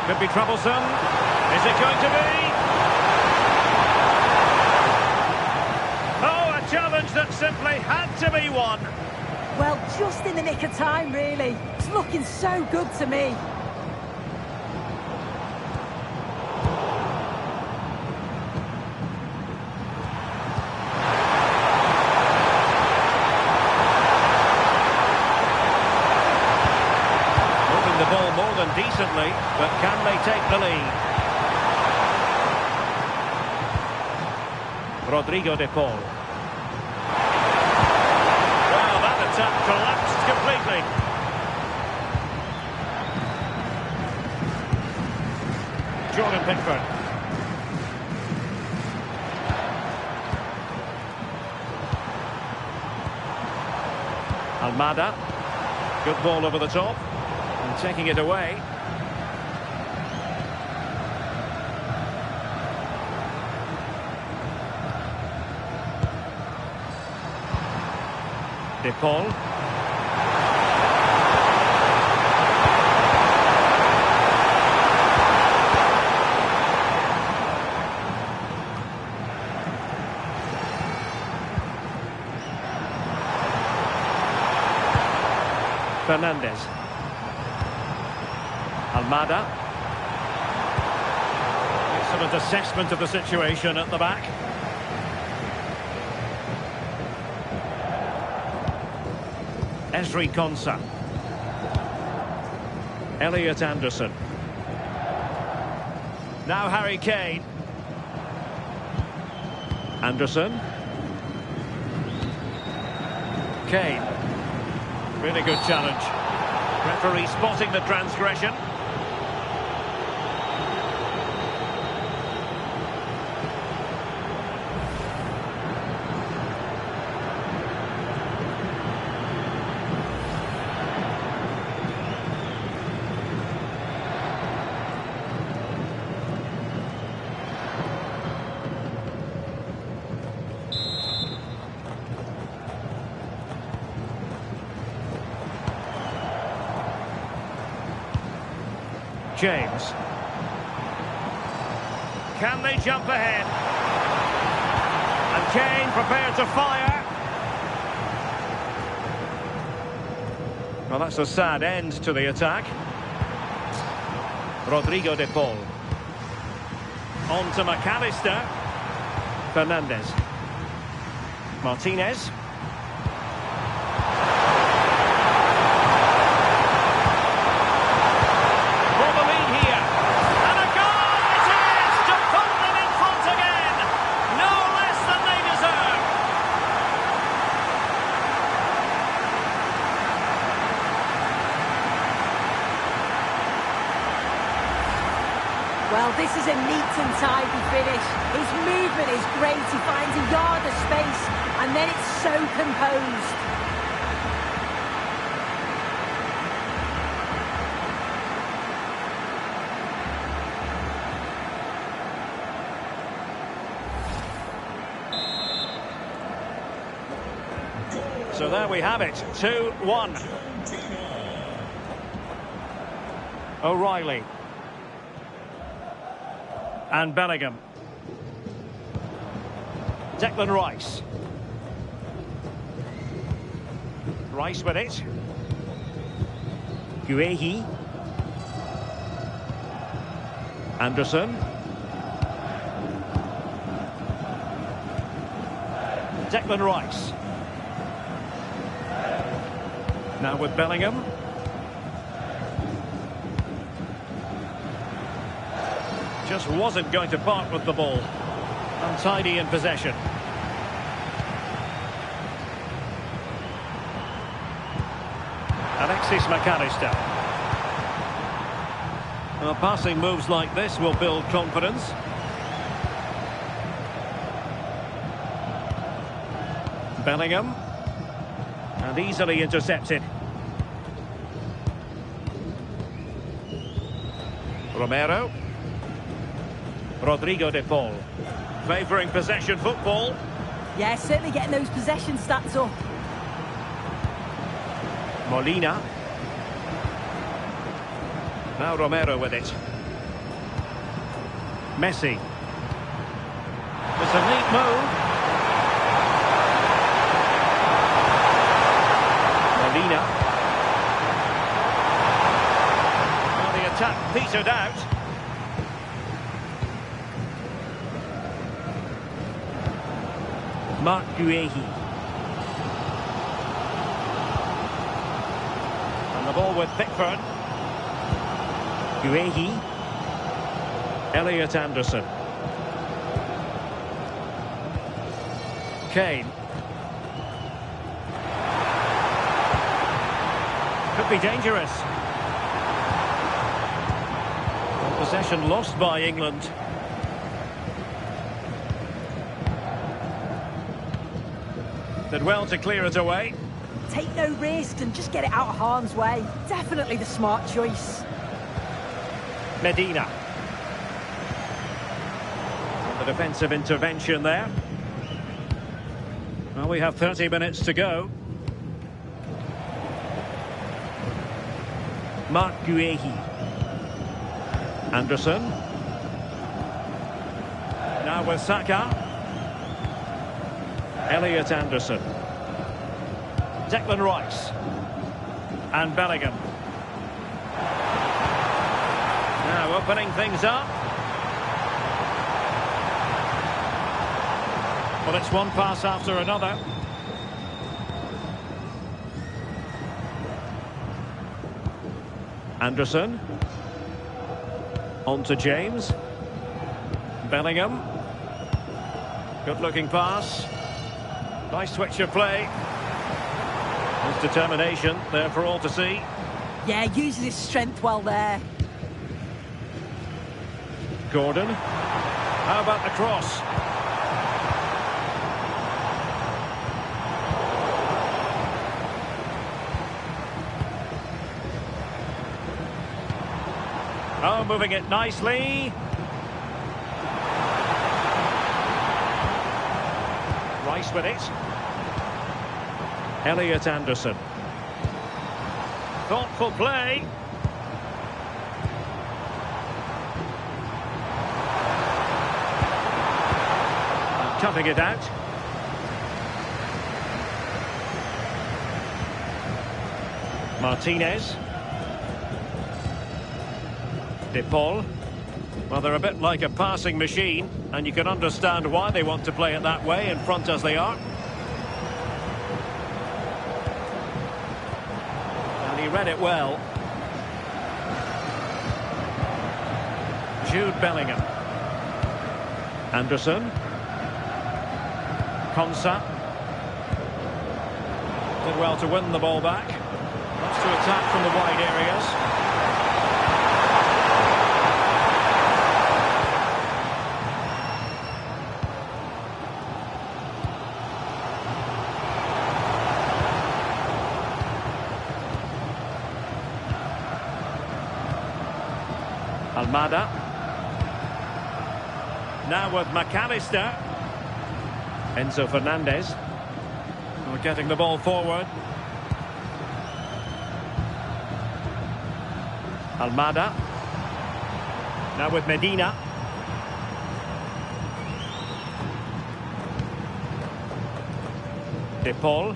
Could be troublesome. Is it going to be? Oh, a challenge that simply had to be won. Well, just in the nick of time, really. It's looking so good to me. Moving the ball more than decently, but can they take the lead? Rodrigo de Paul. Well, that attack collapsed completely. Jordan Pickford. Almada. Good ball over the top. And taking it away. De Paul. Fernandez. Almada. Excellent assessment of the situation at the back. Esri Konsa. Elliot Anderson. Now Harry Kane. Anderson. Kane. Really good challenge. Referee spotting the transgression. James. Can they jump ahead? And Kane prepared to fire. Well, that's a sad end to the attack. Rodrigo de Paul. On to McAllister. Fernandez. Martinez. Well, this is a neat and tidy finish. His movement is great. He finds a yard of space, and then it's so composed. So there we have it, 2-1. O'Reilly. And Bellingham. Declan Rice. Rice with it. Guehi. Anderson. Declan Rice. Now with Bellingham. Just wasn't going to part with the ball. Untidy in possession. Alexis McAllister. Well, passing moves like this will build confidence. Bellingham. And easily intercepted. Romero. Rodrigo de Paul. Favouring possession football. Yeah, certainly getting those possession stats up. Molina. Now Romero with it. Messi. It's a neat move. Molina. Well, the attack petered out. Mark Guehi. And the ball with Pickford. Guehi. Elliot Anderson. Kane. Could be dangerous. Possession lost by England. Did well to clear it away. Take no risk and just get it out of harm's way. Definitely the smart choice. Medina. The defensive intervention there. Well, we have 30 minutes to go. Mark Guehi. Anderson. Now with Saka. Elliot Anderson. Declan Rice. And Bellingham. Now opening things up. Well, it's one pass after another. Anderson. On to James. Bellingham. Good looking pass. Nice switch of play. His determination there for all to see. Yeah, uses his strength well there. Gordon. How about the cross? Oh, moving it nicely. Rice with it. Elliot Anderson. Thoughtful play. Toughing it out. Martinez. De Paul. Well, they're a bit like a passing machine, and you can understand why they want to play it that way, in front as they are. And he read it well. Jude Bellingham. Anderson. Konsa. Did well to win the ball back. Wants to attack from the wide areas. Almada. Now with McAllister. Enzo Fernandez. We're getting the ball forward. Almada. Now with Medina. De Paul.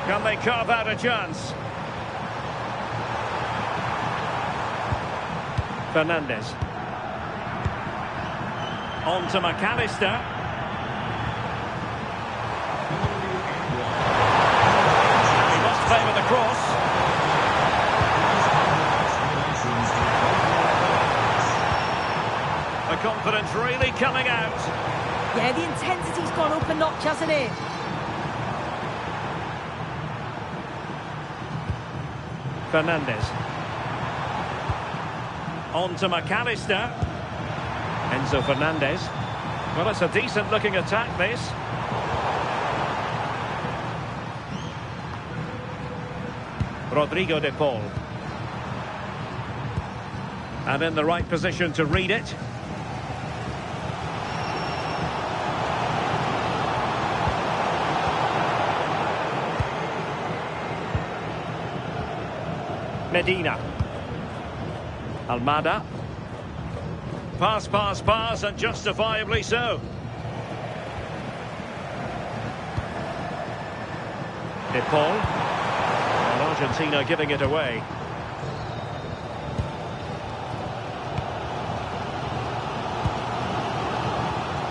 Can they carve out a chance? Fernandez. On to McAllister. He must favour the cross. The confidence really coming out. Yeah, the intensity's gone up a notch, hasn't it? Fernandez. On to McAllister. Enzo Fernandez. Well, it's a decent looking attack, this. Rodrigo de Paul. And in the right position to read it. Medina. Almada. Pass, pass, pass, and justifiably so. De Paul. And Argentina giving it away.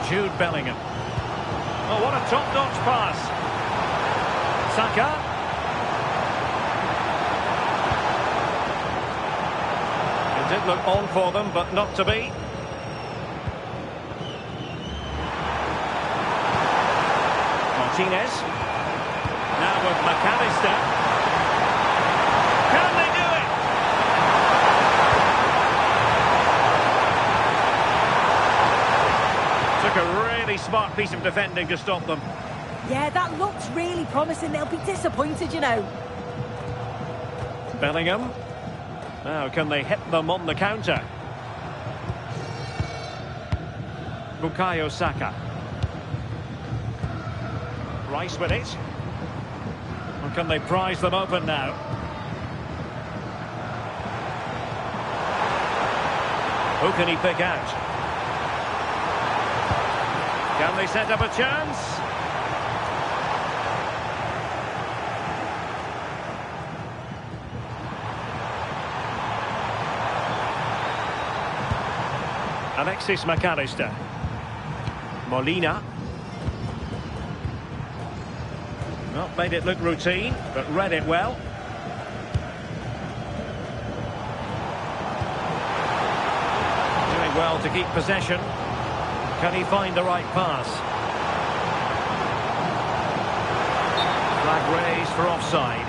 Jude Bellingham. Oh, what a top-notch pass. Saka. It did look on for them, but not to be. Martinez. Now with McAllister. Can they do it? Took a really smart piece of defending to stop them. Yeah, that looks really promising. They'll be disappointed, you know. Bellingham. Now, can they hit them on the counter? Bukayo Saka. Rice with it. Or can they prize them open now? Who can he pick out? Can they set up a chance? Alexis McAllister. Molina. Not made it look routine, but read it well. well to keep possession. Can he find the right pass? Flag raised for offside.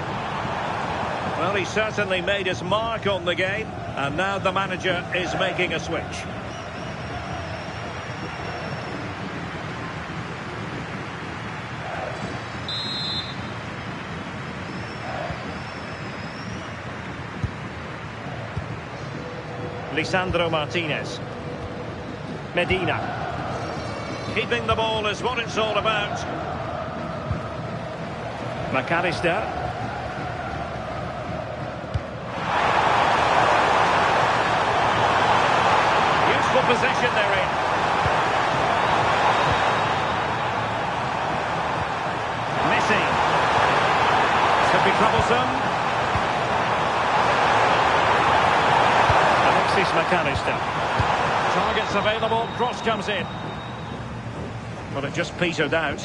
Well, he certainly made his mark on the game, and now the manager is making a switch. Lisandro Martinez. Medina. Keeping the ball is what it's all about. McAllister. Useful position they're in. Messi. Could be troublesome. McAllister. Targets available, cross comes in. But it just petered out.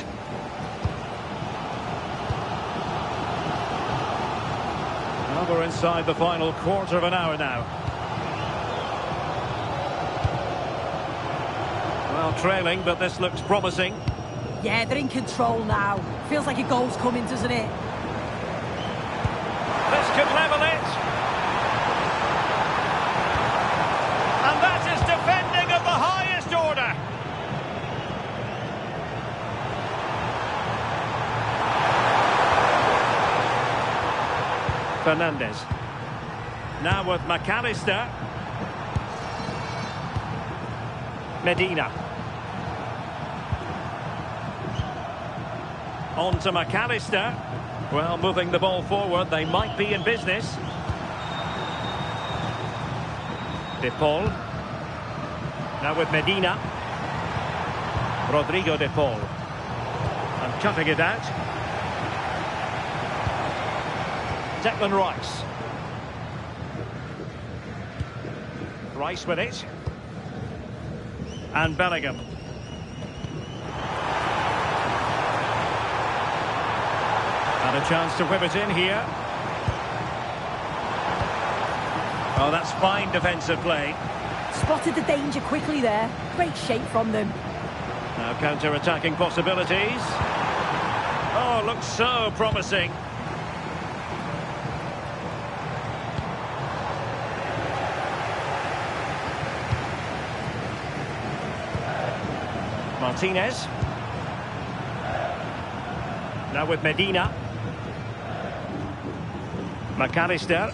Well, we're inside the final quarter of an hour now. Well, trailing, but this looks promising. Yeah, they're in control now. Feels like a goal's coming, doesn't it? This could level it. And that is defending of the highest order. Fernandez. Now with McAllister. Medina. On to McAllister. Well, moving the ball forward, they might be in business. De Paul. Now with Medina. Rodrigo De Paul. And cutting it out. Declan Rice. Rice with it. And Bellingham. And a chance to whip it in here. Oh, that's fine defensive play. Spotted the danger quickly there. Great shape from them. Now counter-attacking possibilities. Oh, looks so promising. Martinez. Now with Medina. McAllister.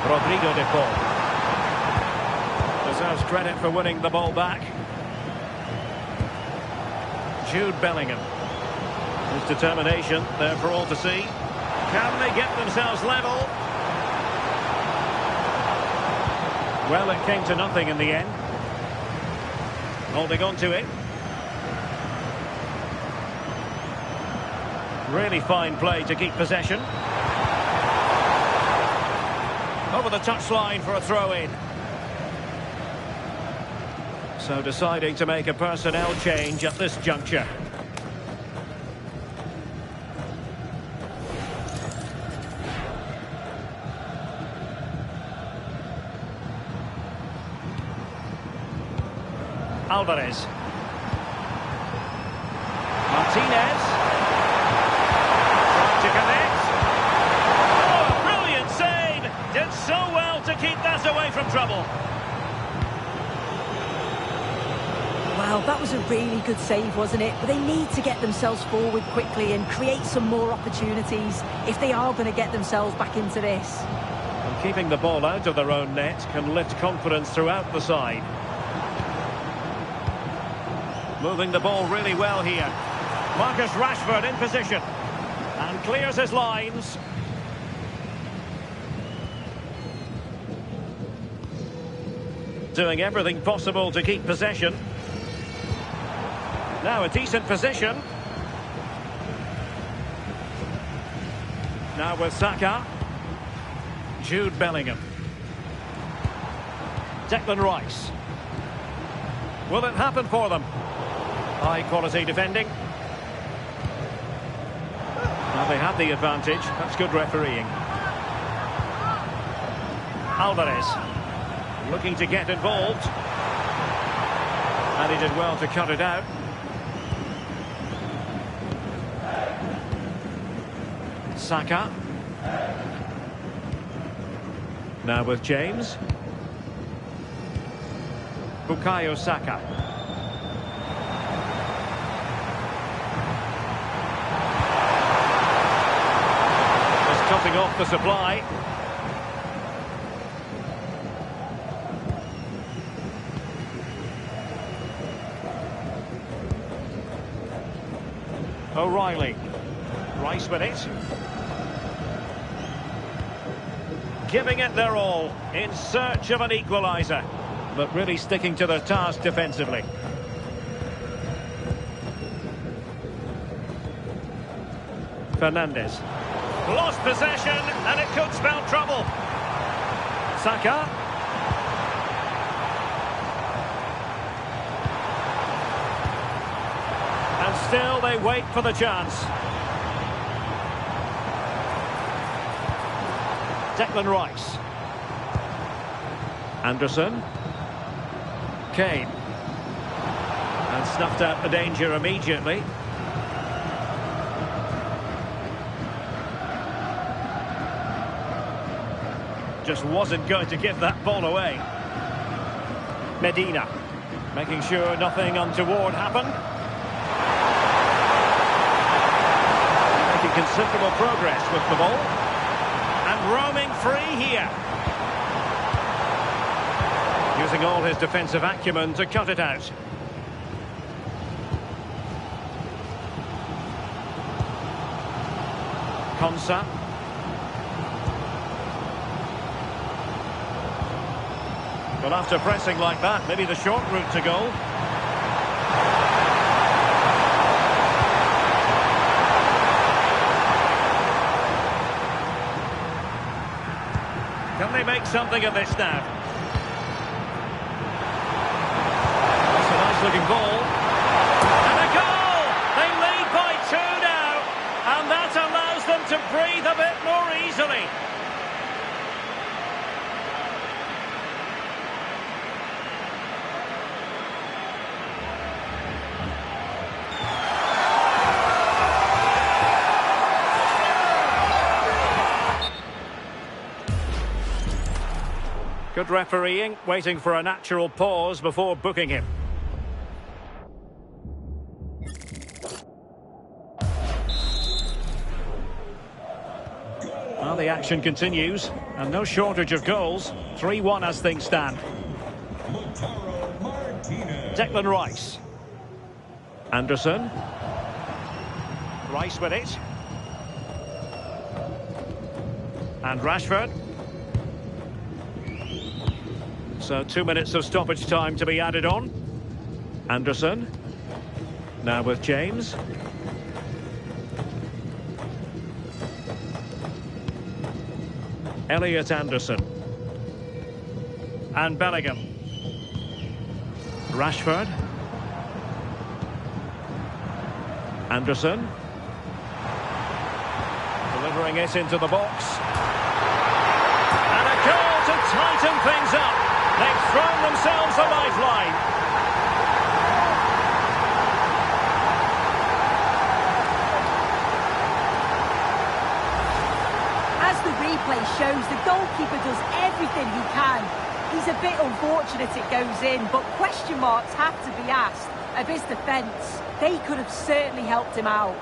Rodrigo De Paul. Deserves credit for winning the ball back. Jude Bellingham. His determination there for all to see. Can they get themselves level? Well, it came to nothing in the end. Holding on to it. Really fine play to keep possession. Over the touchline for a throw-in. So deciding to make a personnel change at this juncture. Alvarez. Martinez. Trying to connect. Oh, a brilliant save. Did so well to keep that away from trouble. Well, that was a really good save, wasn't it? But they need to get themselves forward quickly and create some more opportunities if they are going to get themselves back into this. And keeping the ball out of their own net can lift confidence throughout the side. Moving the ball really well here. Marcus Rashford in position. And clears his lines. Doing everything possible to keep possession. Now a decent position. Now with Saka. Jude Bellingham. Declan Rice. Will it happen for them? High quality defending. Now they have the advantage. That's good refereeing. Alvarez. Looking to get involved. And he did well to cut it out. Saka. Now with James. Bukayo Saka. Just cutting off the supply. O'Reilly. Rice with it. Giving it their all in search of an equaliser, but really sticking to their task defensively. Fernandes. Lost possession, and it could spell trouble. Saka. And still they wait for the chance. Declan Rice. Anderson. Kane. And snuffed out the danger immediately. Just wasn't going to give that ball away. Medina. Making sure nothing untoward happened. Making considerable progress with the ball. And roaming free here. Using all his defensive acumen to cut it out. Konsa. But after pressing like that, maybe the short route to goal. Can they make something of this now? That's a nice looking ball. And a goal! They lead by 2 now. And that allows them to breathe a bit more easily. Good refereeing, waiting for a natural pause before booking him. Well, the action continues, and no shortage of goals. 3-1 as things stand. Declan Rice. Anderson. Rice with it. And Rashford. So 2 minutes of stoppage time to be added on. Anderson. Now with James. Elliot Anderson. And Bellingham. Rashford. Anderson. Delivering it into the box. And a goal to tighten things up. They've thrown themselves a lifeline. As the replay shows, the goalkeeper does everything he can. He's a bit unfortunate it goes in, but question marks have to be asked of his defence. They could have certainly helped him out.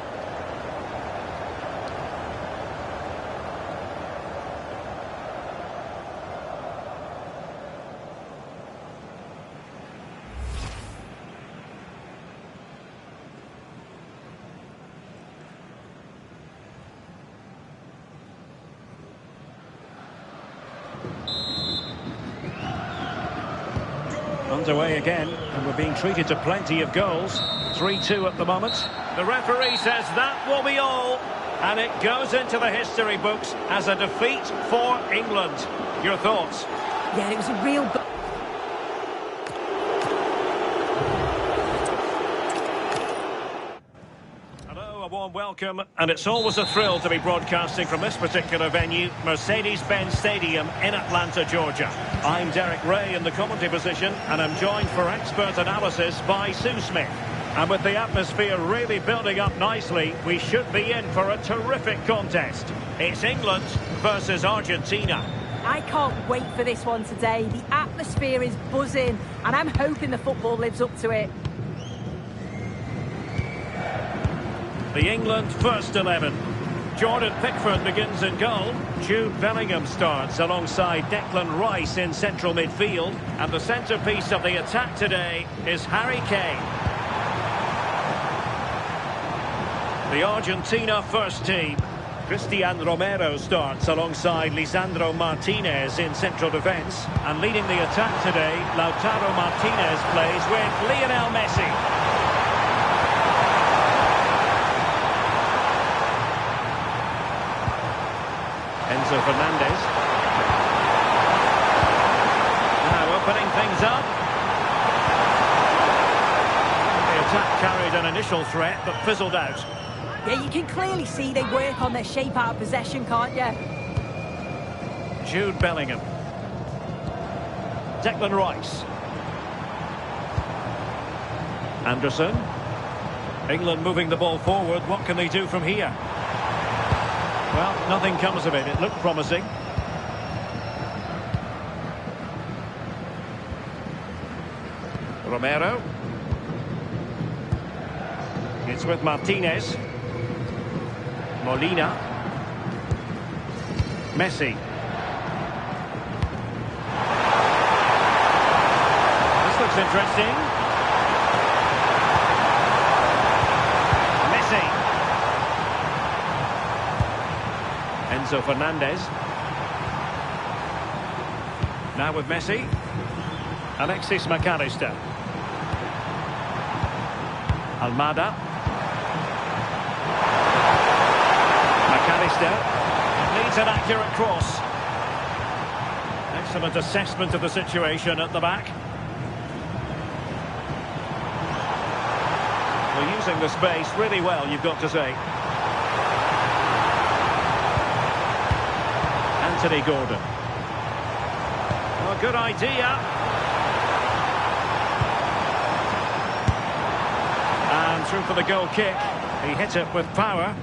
Underway again, and we're being treated to plenty of goals. 3-2 at the moment. The referee says that will be all, and it goes into the history books as a defeat for England. Your thoughts? Yeah, it was a real... Hello a warm welcome, and it's always a thrill to be broadcasting from this particular venue, Mercedes-Benz Stadium in Atlanta, Georgia. I'm Derek Ray in the commentary position, and I'm joined for expert analysis by Sue Smith. And with the atmosphere really building up nicely, we should be in for a terrific contest. It's England versus Argentina. I can't wait for this one today. The atmosphere is buzzing, and I'm hoping the football lives up to it. The England first 11. Jordan Pickford begins in goal. Jude Bellingham starts alongside Declan Rice in central midfield. And the centrepiece of the attack today is Harry Kane. The Argentina first team. Cristian Romero starts alongside Lisandro Martinez in central defence. And leading the attack today, Lautaro Martinez plays with Lionel Messi. Enzo Fernandez. Now opening things up. The attack carried an initial threat but fizzled out. Yeah, you can clearly see they work on their shape out of possession, can't you? Jude Bellingham. Declan Rice. Anderson. England moving the ball forward. What can they do from here? Well, nothing comes of it. It looked promising. Romero. It's with Martinez. Molina. Messi. This looks interesting. Messi. Enzo Fernandez. Now with Messi. Alexis McAllister. Almada. McAllister needs an accurate cross. Excellent assessment of the situation at the back. We're using the space really well, you've got to say. Anthony Gordon. Well, good idea. And through for the goal kick. He hit it with power.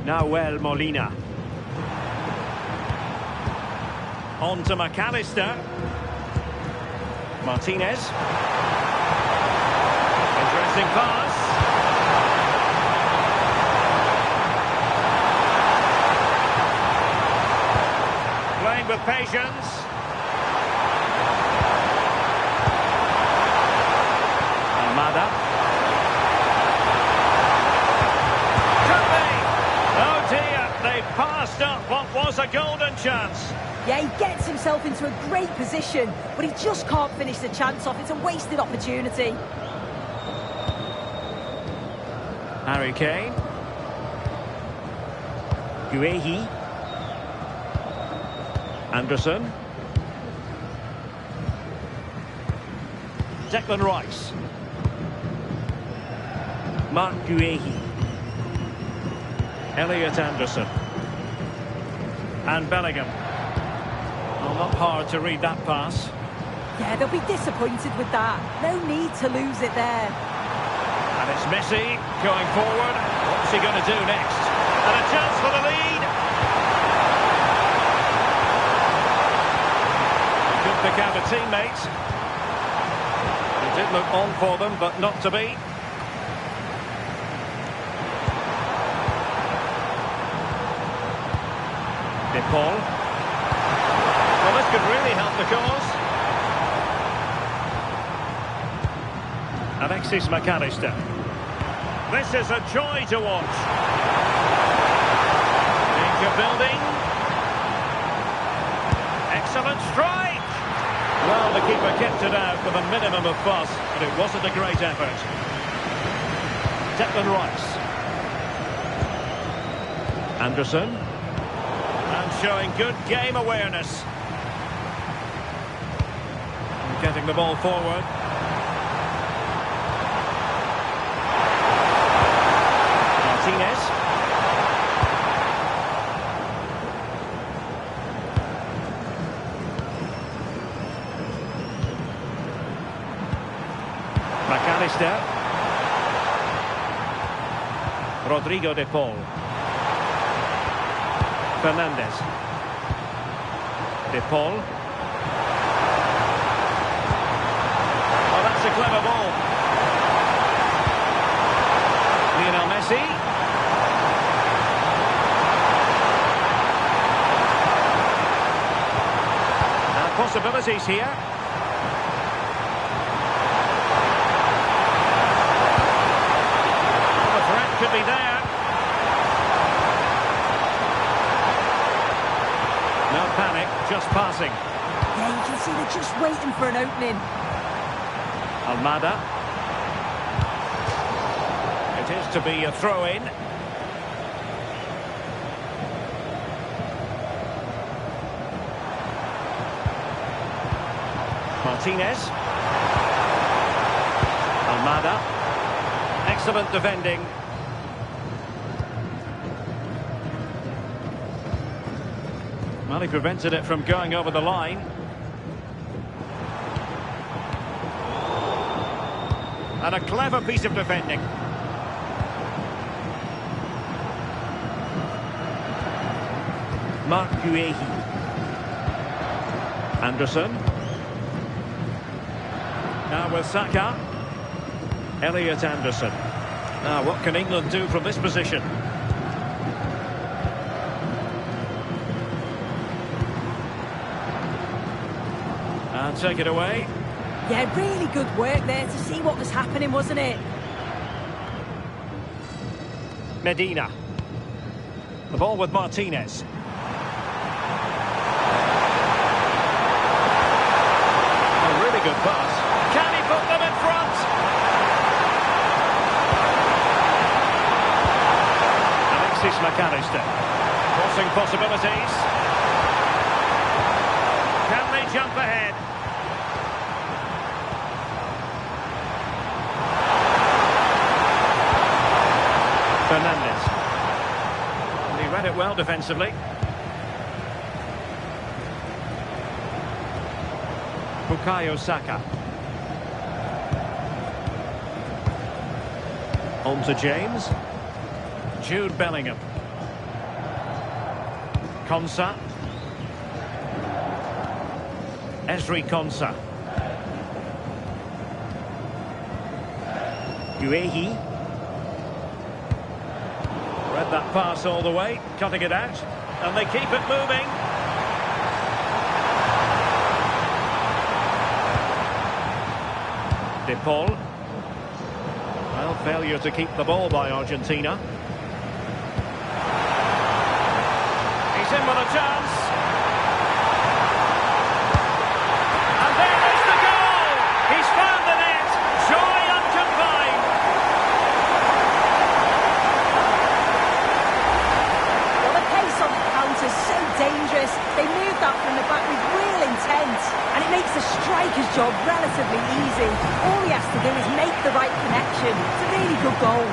Nahuel Molina. On to McAllister. Martinez. Interesting pass. Playing with patience. Almada. They passed up what was a golden chance. Yeah, he gets himself into a great position, but he just can't finish the chance off. It's a wasted opportunity. Harry Kane. Guehi. Anderson. Declan Rice. Mark Guehi. Elliot Anderson. And Bellingham. Well, not hard to read that pass. Yeah, they'll be disappointed with that. No need to lose it there. And it's Messi going forward. What's he going to do next? And a chance for the lead. He could pick out a teammate. He did look on for them, but not to be. Paul. Well, this could really help the cause. Alexis McAllister. This is a joy to watch. Danger building. Excellent strike. Well, the keeper kept it out with a minimum of fuss, but it wasn't a great effort. Declan Rice. Anderson. And showing good game awareness. Getting the ball forward. Martinez. McAllister. Rodrigo de Paul. Fernandez. De Paul. Oh, that's a clever ball. Lionel Messi. And possibilities here. Oh, the threat could be there. No panic, just passing. Yeah, you can see they're just waiting for an opening. Almada. It is to be a throw-in. Martinez. Almada. Excellent defending. Well, he prevented it from going over the line. And a clever piece of defending. Marc Guehi. Anderson. Now with Saka. Elliot Anderson. Now what can England do from this position? And take it away. Yeah, really good work there to see what was happening, wasn't it? Medina. The ball with Martinez. A really good pass. Can he put them in front? Alexis McAllister. Crossing possibilities. Can they jump ahead? Fernandez. And he read it well defensively. Bukayo Saka. On to James. Jude Bellingham. Konsa. Ezri Konsa. Guehi. Read that pass all the way, cutting it out, and they keep it moving. De Paul. Well, failure to keep the ball by Argentina. He's in with a chance. And there is the goal! He's found the net! Joy unconfined! Well, the pace on the counter is so dangerous. They move that from the back with real intent, and it makes the striker's job relatively easy. All he has to do is make the right connection. It's a really good goal.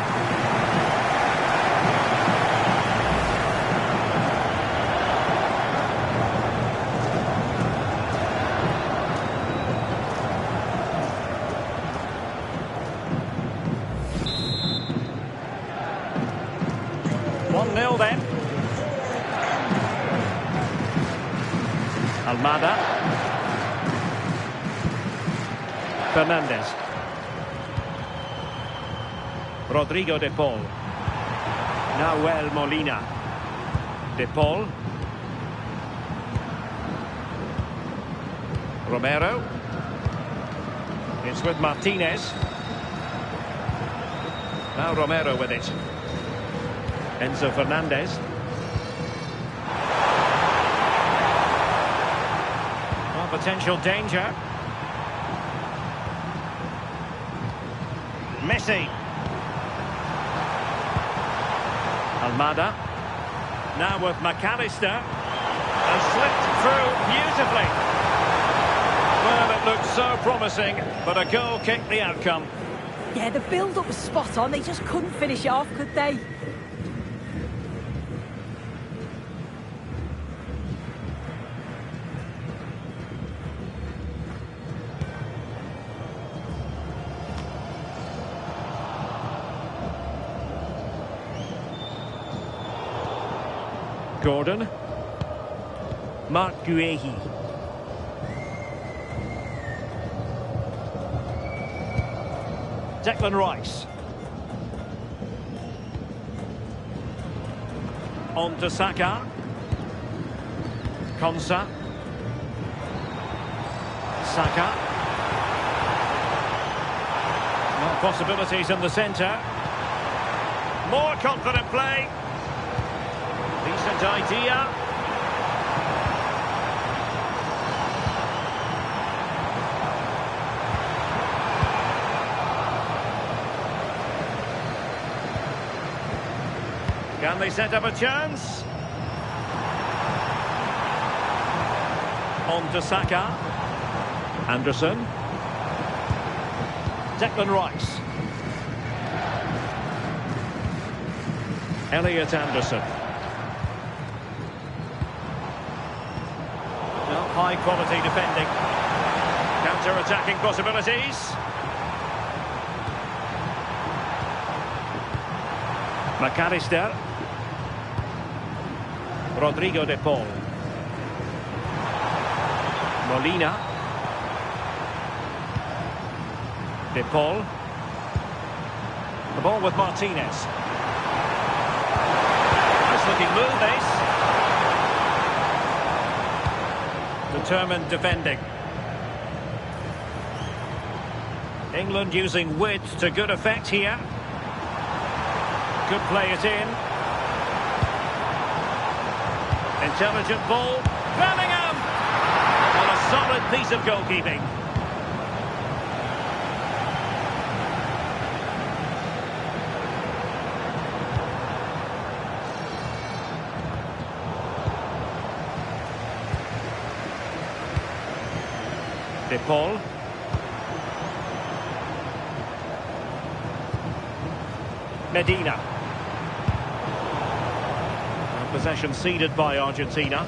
Then. Almada. Fernandez. Rodrigo de Paul. Nahuel Molina. De Paul. Romero. It's with Martinez. Now Romero with it. Enzo Fernandez. Oh, potential danger. Messi. Almada. Now with McAllister. And slipped through beautifully. Well, it looked so promising, but a goal kicked the outcome. Yeah, the build-up was spot on. They just couldn't finish it off, could they? Gordon. Marc Guehi. Declan Rice. On to Saka. Konsa. Saka. Well, possibilities in the centre. More confident play. Decent idea. Can they set up a chance? On to Saka. Anderson. Declan Rice. Elliot Anderson. Well, high quality defending. Counter-attacking possibilities. McAllister. Rodrigo de Paul. Molina. De Paul. The ball with Martinez. Nice looking move, this. Determined defending. England using width to good effect here. Could play it in. Intelligent ball. Bellingham! On a solid piece of goalkeeping. De Paul. Medina. Possession ceded by Argentina.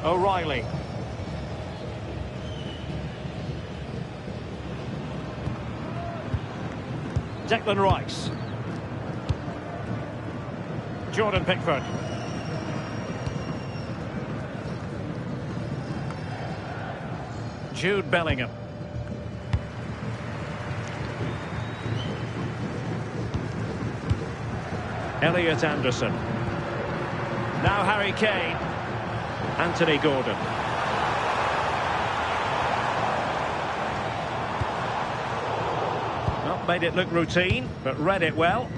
O'Reilly. Declan Rice. Jordan Pickford. Jude Bellingham. Elliot Anderson. Now Harry Kane. Anthony Gordon. Well, made it look routine, but read it well.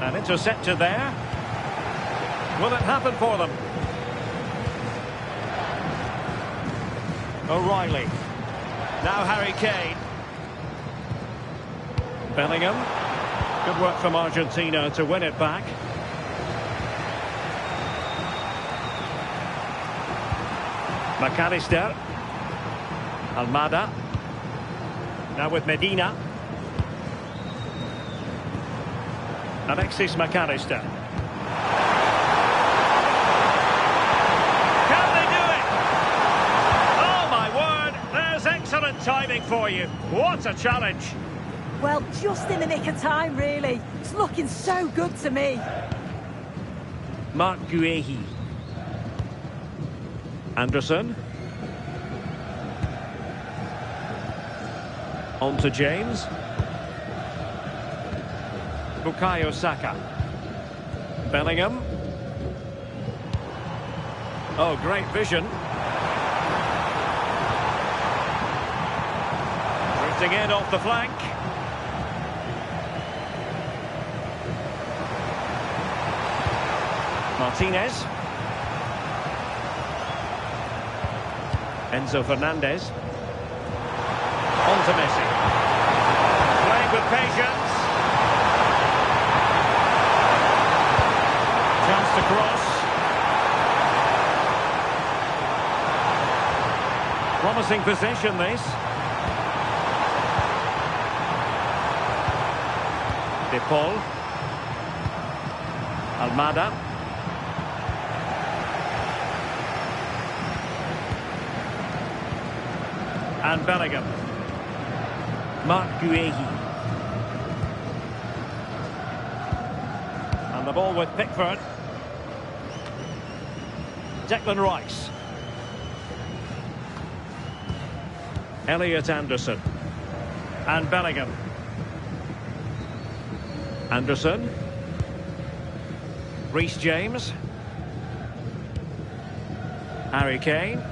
And intercepted there. Will it happen for them? O'Reilly. Now Harry Kane. Bellingham. Good work from Argentina to win it back. McAllister. Almada. Now with Medina. Alexis McAllister. Can they do it? Oh my word, there's excellent timing for you. What a challenge. Well, just in the nick of time, really. It's looking so good to me. Marc Guehi. Anderson. On to James. Bukayo Saka. Bellingham. Oh, great vision. Drifting in off the flank. Martinez. Enzo Fernandez. On to Messi. Playing with patience. Chance to cross. Promising possession, this. De Paul. Almada. And Bellingham. Marc Guehi. And the ball with Pickford. Declan Rice. Elliot Anderson. And Bellingham. Anderson. Reece James. Harry Kane.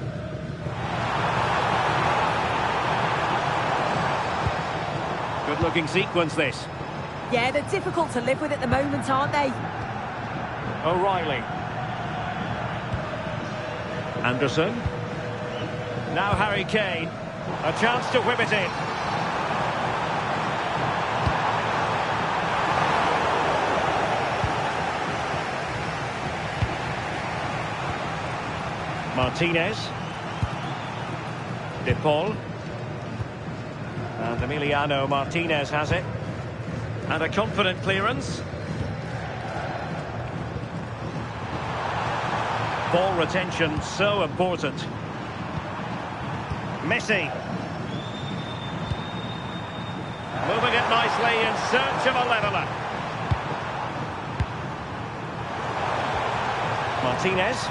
Good-looking sequence, this. Yeah, they're difficult to live with at the moment, aren't they? O'Reilly. Anderson. Now Harry Kane. A chance to whip it in. Martinez. De Paul. And Emiliano Martinez has it. And a confident clearance. Ball retention so important. Messi. Moving it nicely in search of a leveller. Martinez.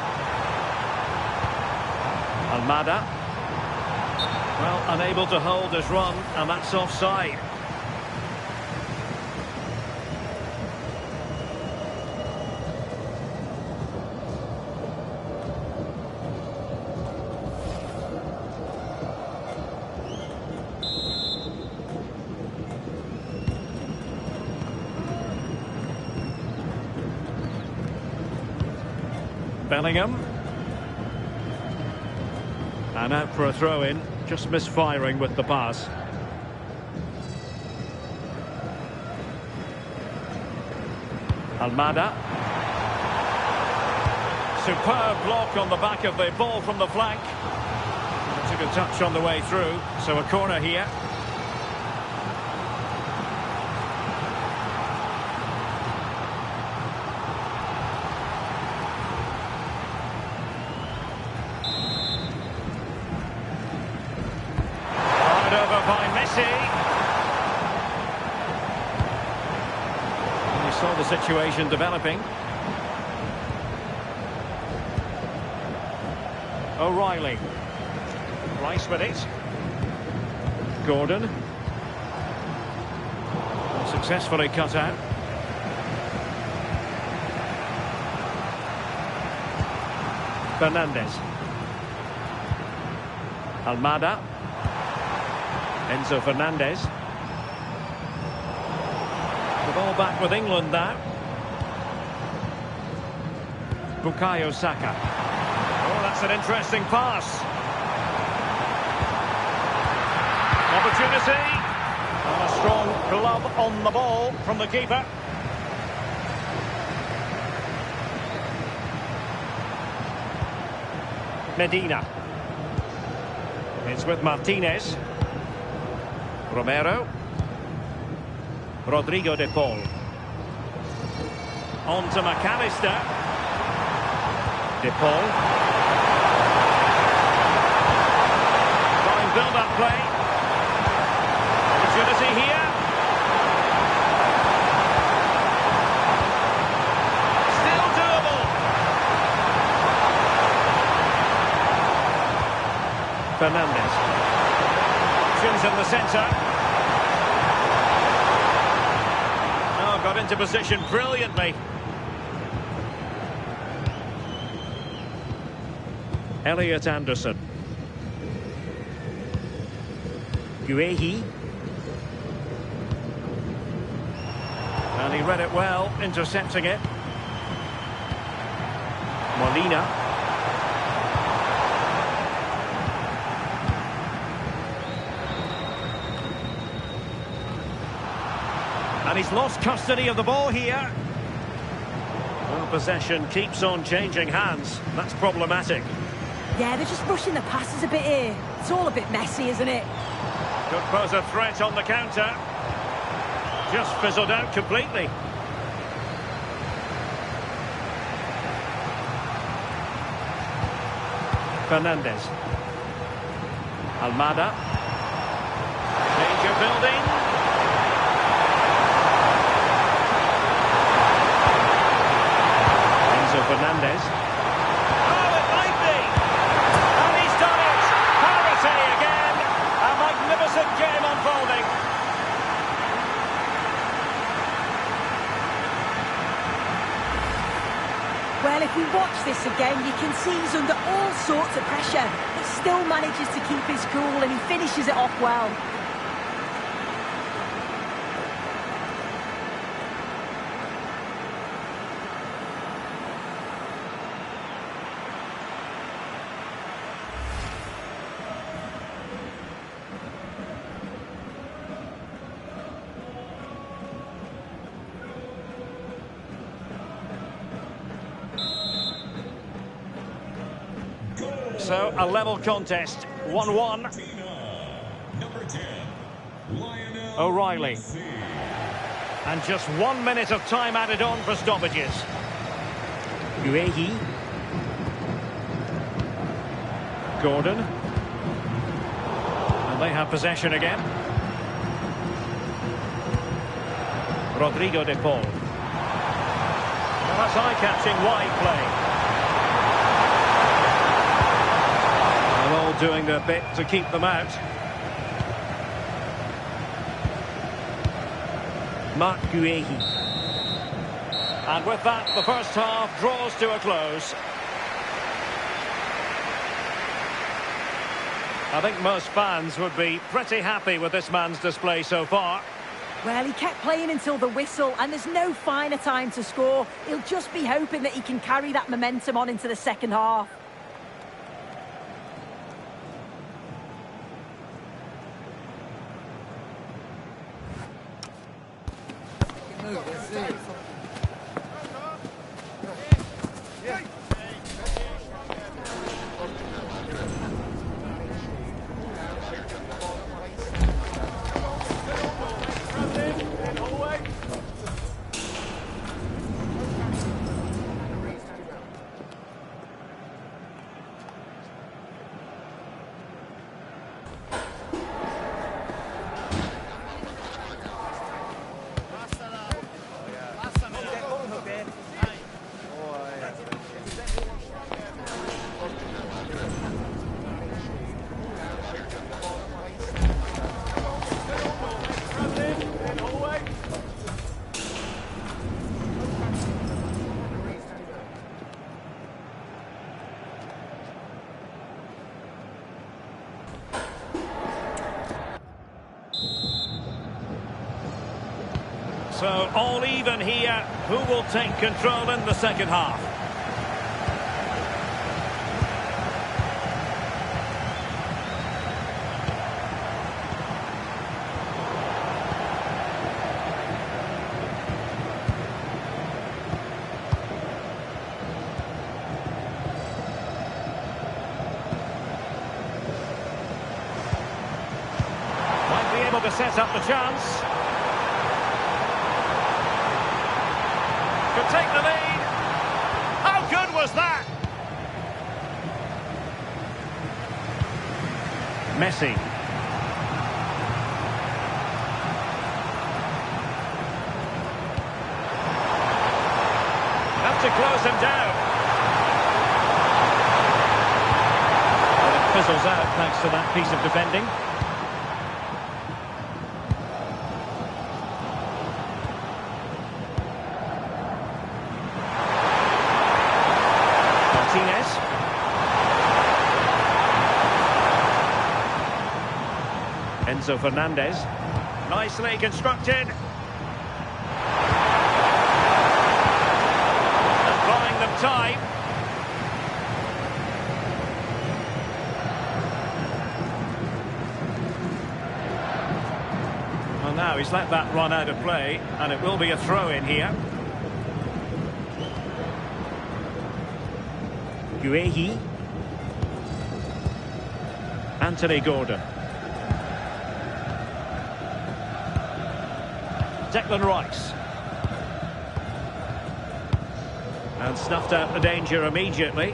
Almada. Well, unable to hold his run, and that's offside. Bellingham. And out for a throw-in, just misfiring with the pass. Almada. Superb block on the back of the ball from the flank. Took a touch on the way through, so a corner here. Saw the situation developing. O'Reilly. Rice with it. Gordon. Successfully cut out. Fernandez. Almada. Enzo Fernandez. The ball back with England now. Bukayo Saka. Oh, that's an interesting pass. Opportunity. And a strong glove on the ball from the keeper. Medina. It's with Martinez. Romero. Rodrigo de Paul. On to McAllister. De Paul. Fine build-up play. Opportunity here. Still doable. Fernandez. Options in the centre. Got into position brilliantly. Elliot Anderson. Guehi. And he read it well, intercepting it. Molina. And he's lost custody of the ball here. Well, possession keeps on changing hands. That's problematic. Yeah, they're just rushing the passes a bit here. It's all a bit messy, isn't it? Could pose a threat on the counter. Just fizzled out completely. Fernandez. Almada. Danger building. Fernandez. Oh, it might be! And he's done it! Parity again! A magnificent game unfolding. Well, if we watch this again, you can see he's under all sorts of pressure, but still manages to keep his cool and he finishes it off well. So, a level contest, 1-1. O'Reilly. And just 1 minute of time added on for stoppages. Guehi. Gordon. And they have possession again. Rodrigo de Paul. Well, that's eye-catching wide play. All doing their bit to keep them out. Marc Guehi. And with that, the first half draws to a close. I think most fans would be pretty happy with this man's display so far. Well, he kept playing until the whistle, and there's no finer time to score. He'll just be hoping that he can carry that momentum on into the second half. So all even here. Who will take control in the second half? Might be able to set up the chance. Could take the lead. How good was that? Messi. Have to close him down. Well, it fizzles out thanks to that piece of defending. Enzo Fernandez, nicely constructed. And buying them time. Well, now he's let that run out of play, and it will be a throw-in here. Guehi. Anthony Gordon. Declan Rice. And snuffed out the danger immediately.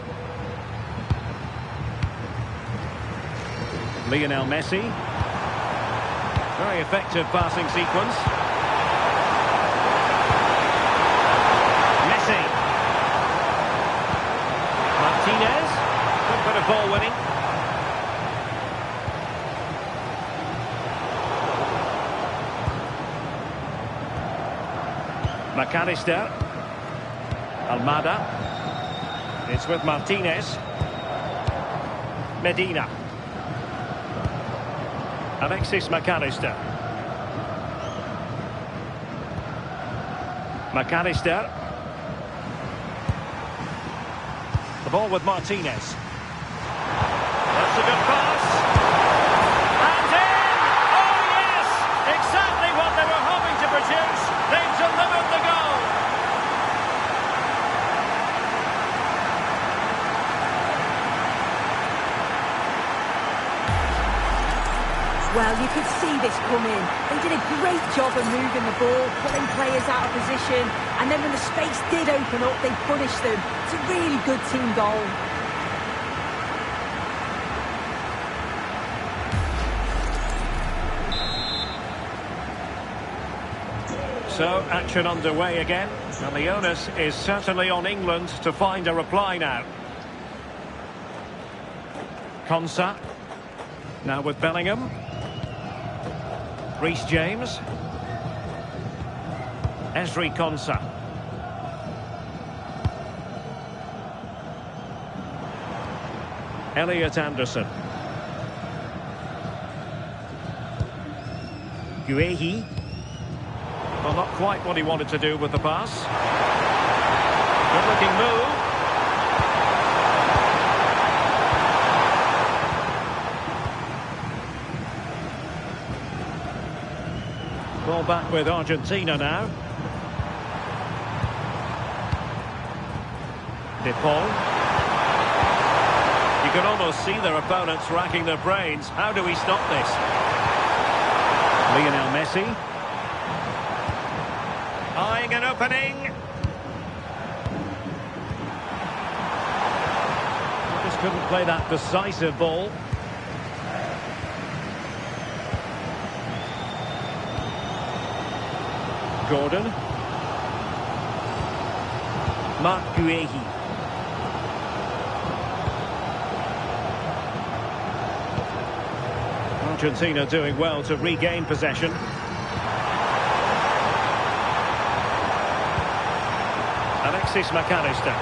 Lionel Messi. Very effective passing sequence. Messi. Martinez. Good bit of ball winning. McAllister. Almada. It's with Martinez. Medina. Alexis McAllister. McAllister. The ball with Martinez. That's a good pass. And in! Oh yes! Exactly what they were hoping to produce. They've delivered the goal. Well, you could see this coming. They did a great job of moving the ball, putting players out of position, and then when the space did open up, they punished them. It's a really good team goal. So, action underway again, and the onus is certainly on England to find a reply now. Konsa, now with Bellingham. Reece James. Ezri Konsa. Elliot Anderson. Guehi. Well, not quite what he wanted to do with the pass. Good-looking move. Ball back with Argentina now. De Paul. You can almost see their opponents racking their brains. How do we stop this? Lionel Messi. Eyeing an opening. Just couldn't play that decisive ball. Gordon. Marc Guehi. Argentina doing well to regain possession. Alexis McAllister.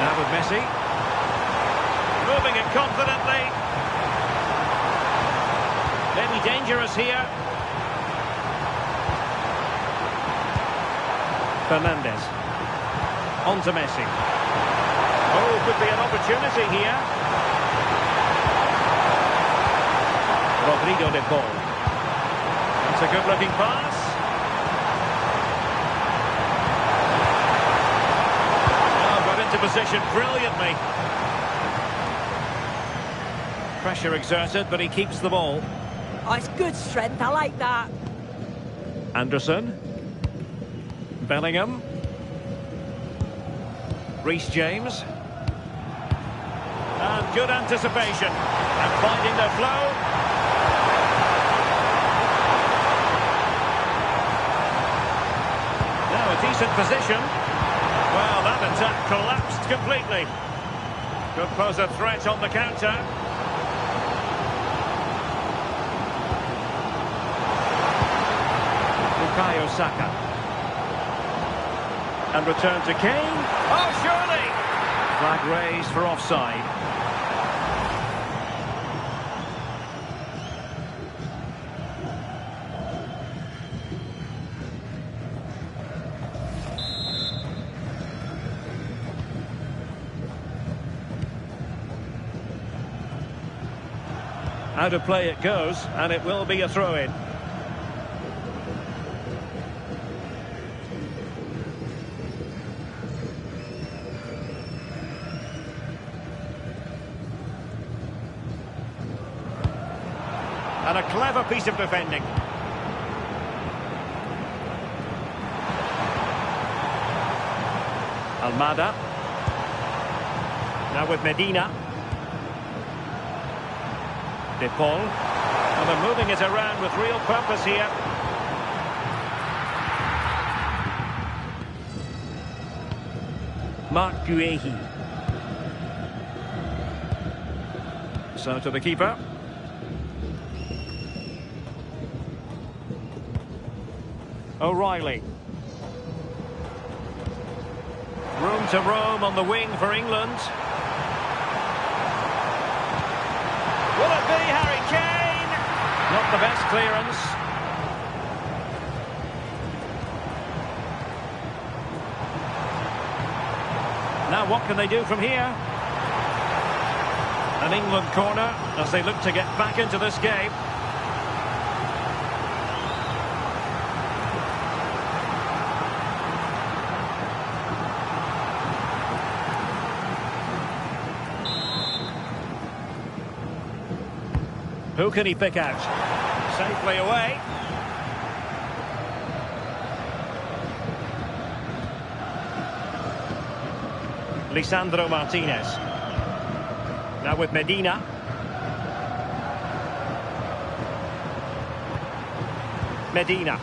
Now with Messi. Moving it confidently. Maybe dangerous here. Fernandez. On to Messi. Oh, could be an opportunity here. Rodrigo de Paul. That's a good-looking pass. Oh, got into position brilliantly. Pressure exerted, but he keeps the ball. Oh, it's good strength. I like that. Anderson. Bellingham. Reece James. And good anticipation. And finding their flow. Now a decent position. Well, that attack collapsed completely. Could pose a threat on the counter. Bukayo Saka. And return to Kane. Oh, surely! Flag raised for offside. Out of play it goes, and it will be a throw-in. And a clever piece of defending. Almada. Now with Medina. De Paul. And they're moving it around with real purpose here. Marc Guehi. So to the keeper. O'Reilly. Room to roam on the wing for England. Will it be Harry Kane? Not the best clearance. Now what can they do from here? An England corner as they look to get back into this game. Who can he pick out? Safely away. Lisandro Martinez. Now with Medina. Medina.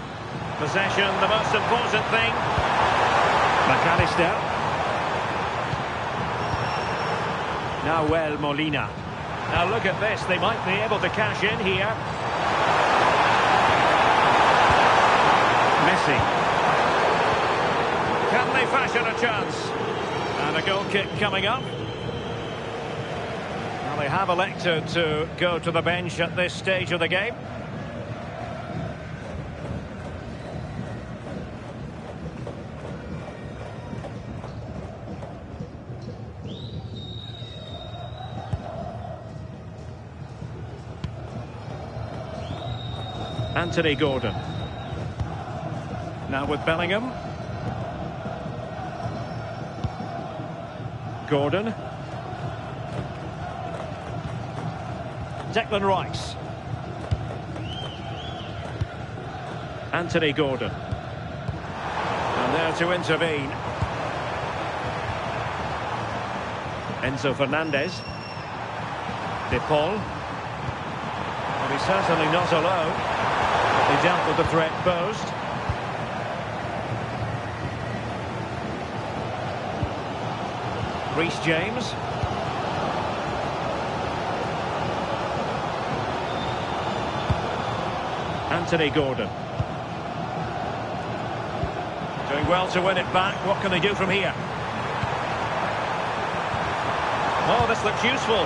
Possession, the most important thing. McAllister. Nahuel Molina. Now look at this, they might be able to cash in here. Messi. Can they fashion a chance? And a goal kick coming up. Well, they have elected to go to the bench at this stage of the game. Anthony Gordon. Now with Bellingham. Gordon. Declan Rice. Anthony Gordon. And there to intervene. Enzo Fernandez. De Paul. Well, he's certainly not alone. He dealt with the threat posed. Reece James. Anthony Gordon. Doing well to win it back. What can they do from here? Oh, this looks useful.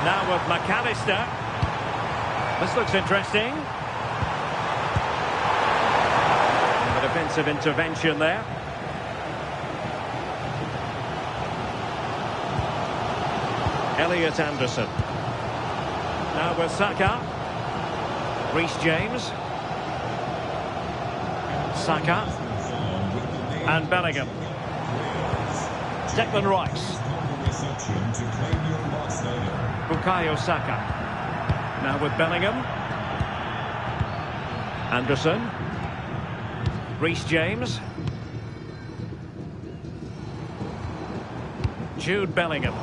Now with McAllister. This looks interesting. A defensive intervention there. Elliot Anderson. Now with Saka. Reece James. Saka. And Bellingham. Declan Rice. Bukayo Saka. Now with Bellingham. Anderson. Reece James. Jude Bellingham.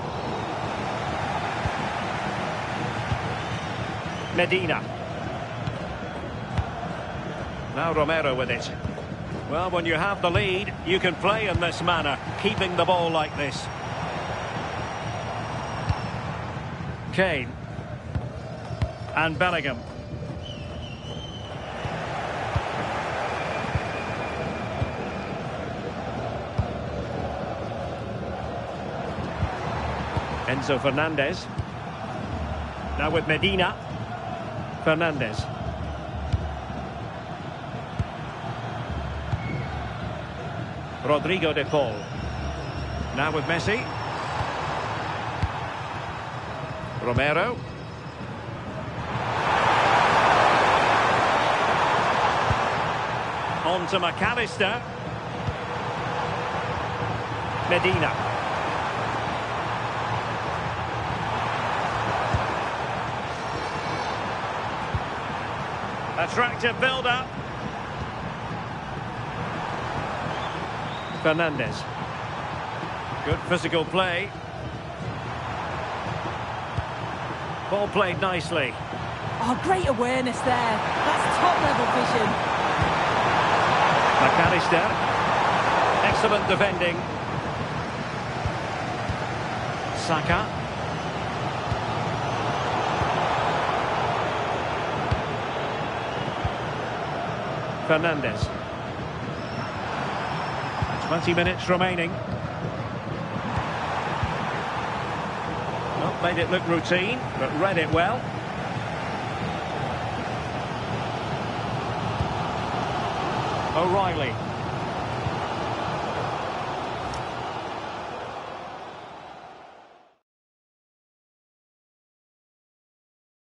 Medina. Now Romero with it. Well, when you have the lead, you can play in this manner, keeping the ball like this. Kane. And Bellingham. Enzo Fernandez. Now with Medina. Fernandez. Rodrigo de Paul. Now with Messi. Romero. On to McAllister. Medina. Attractive build-up. Fernandes. Good physical play. Ball played nicely. Oh, great awareness there. That's top-level vision. McAllister. Excellent defending. Saka. Fernandes. 20 minutes remaining. Not made it look routine, but read it well. O'Reilly.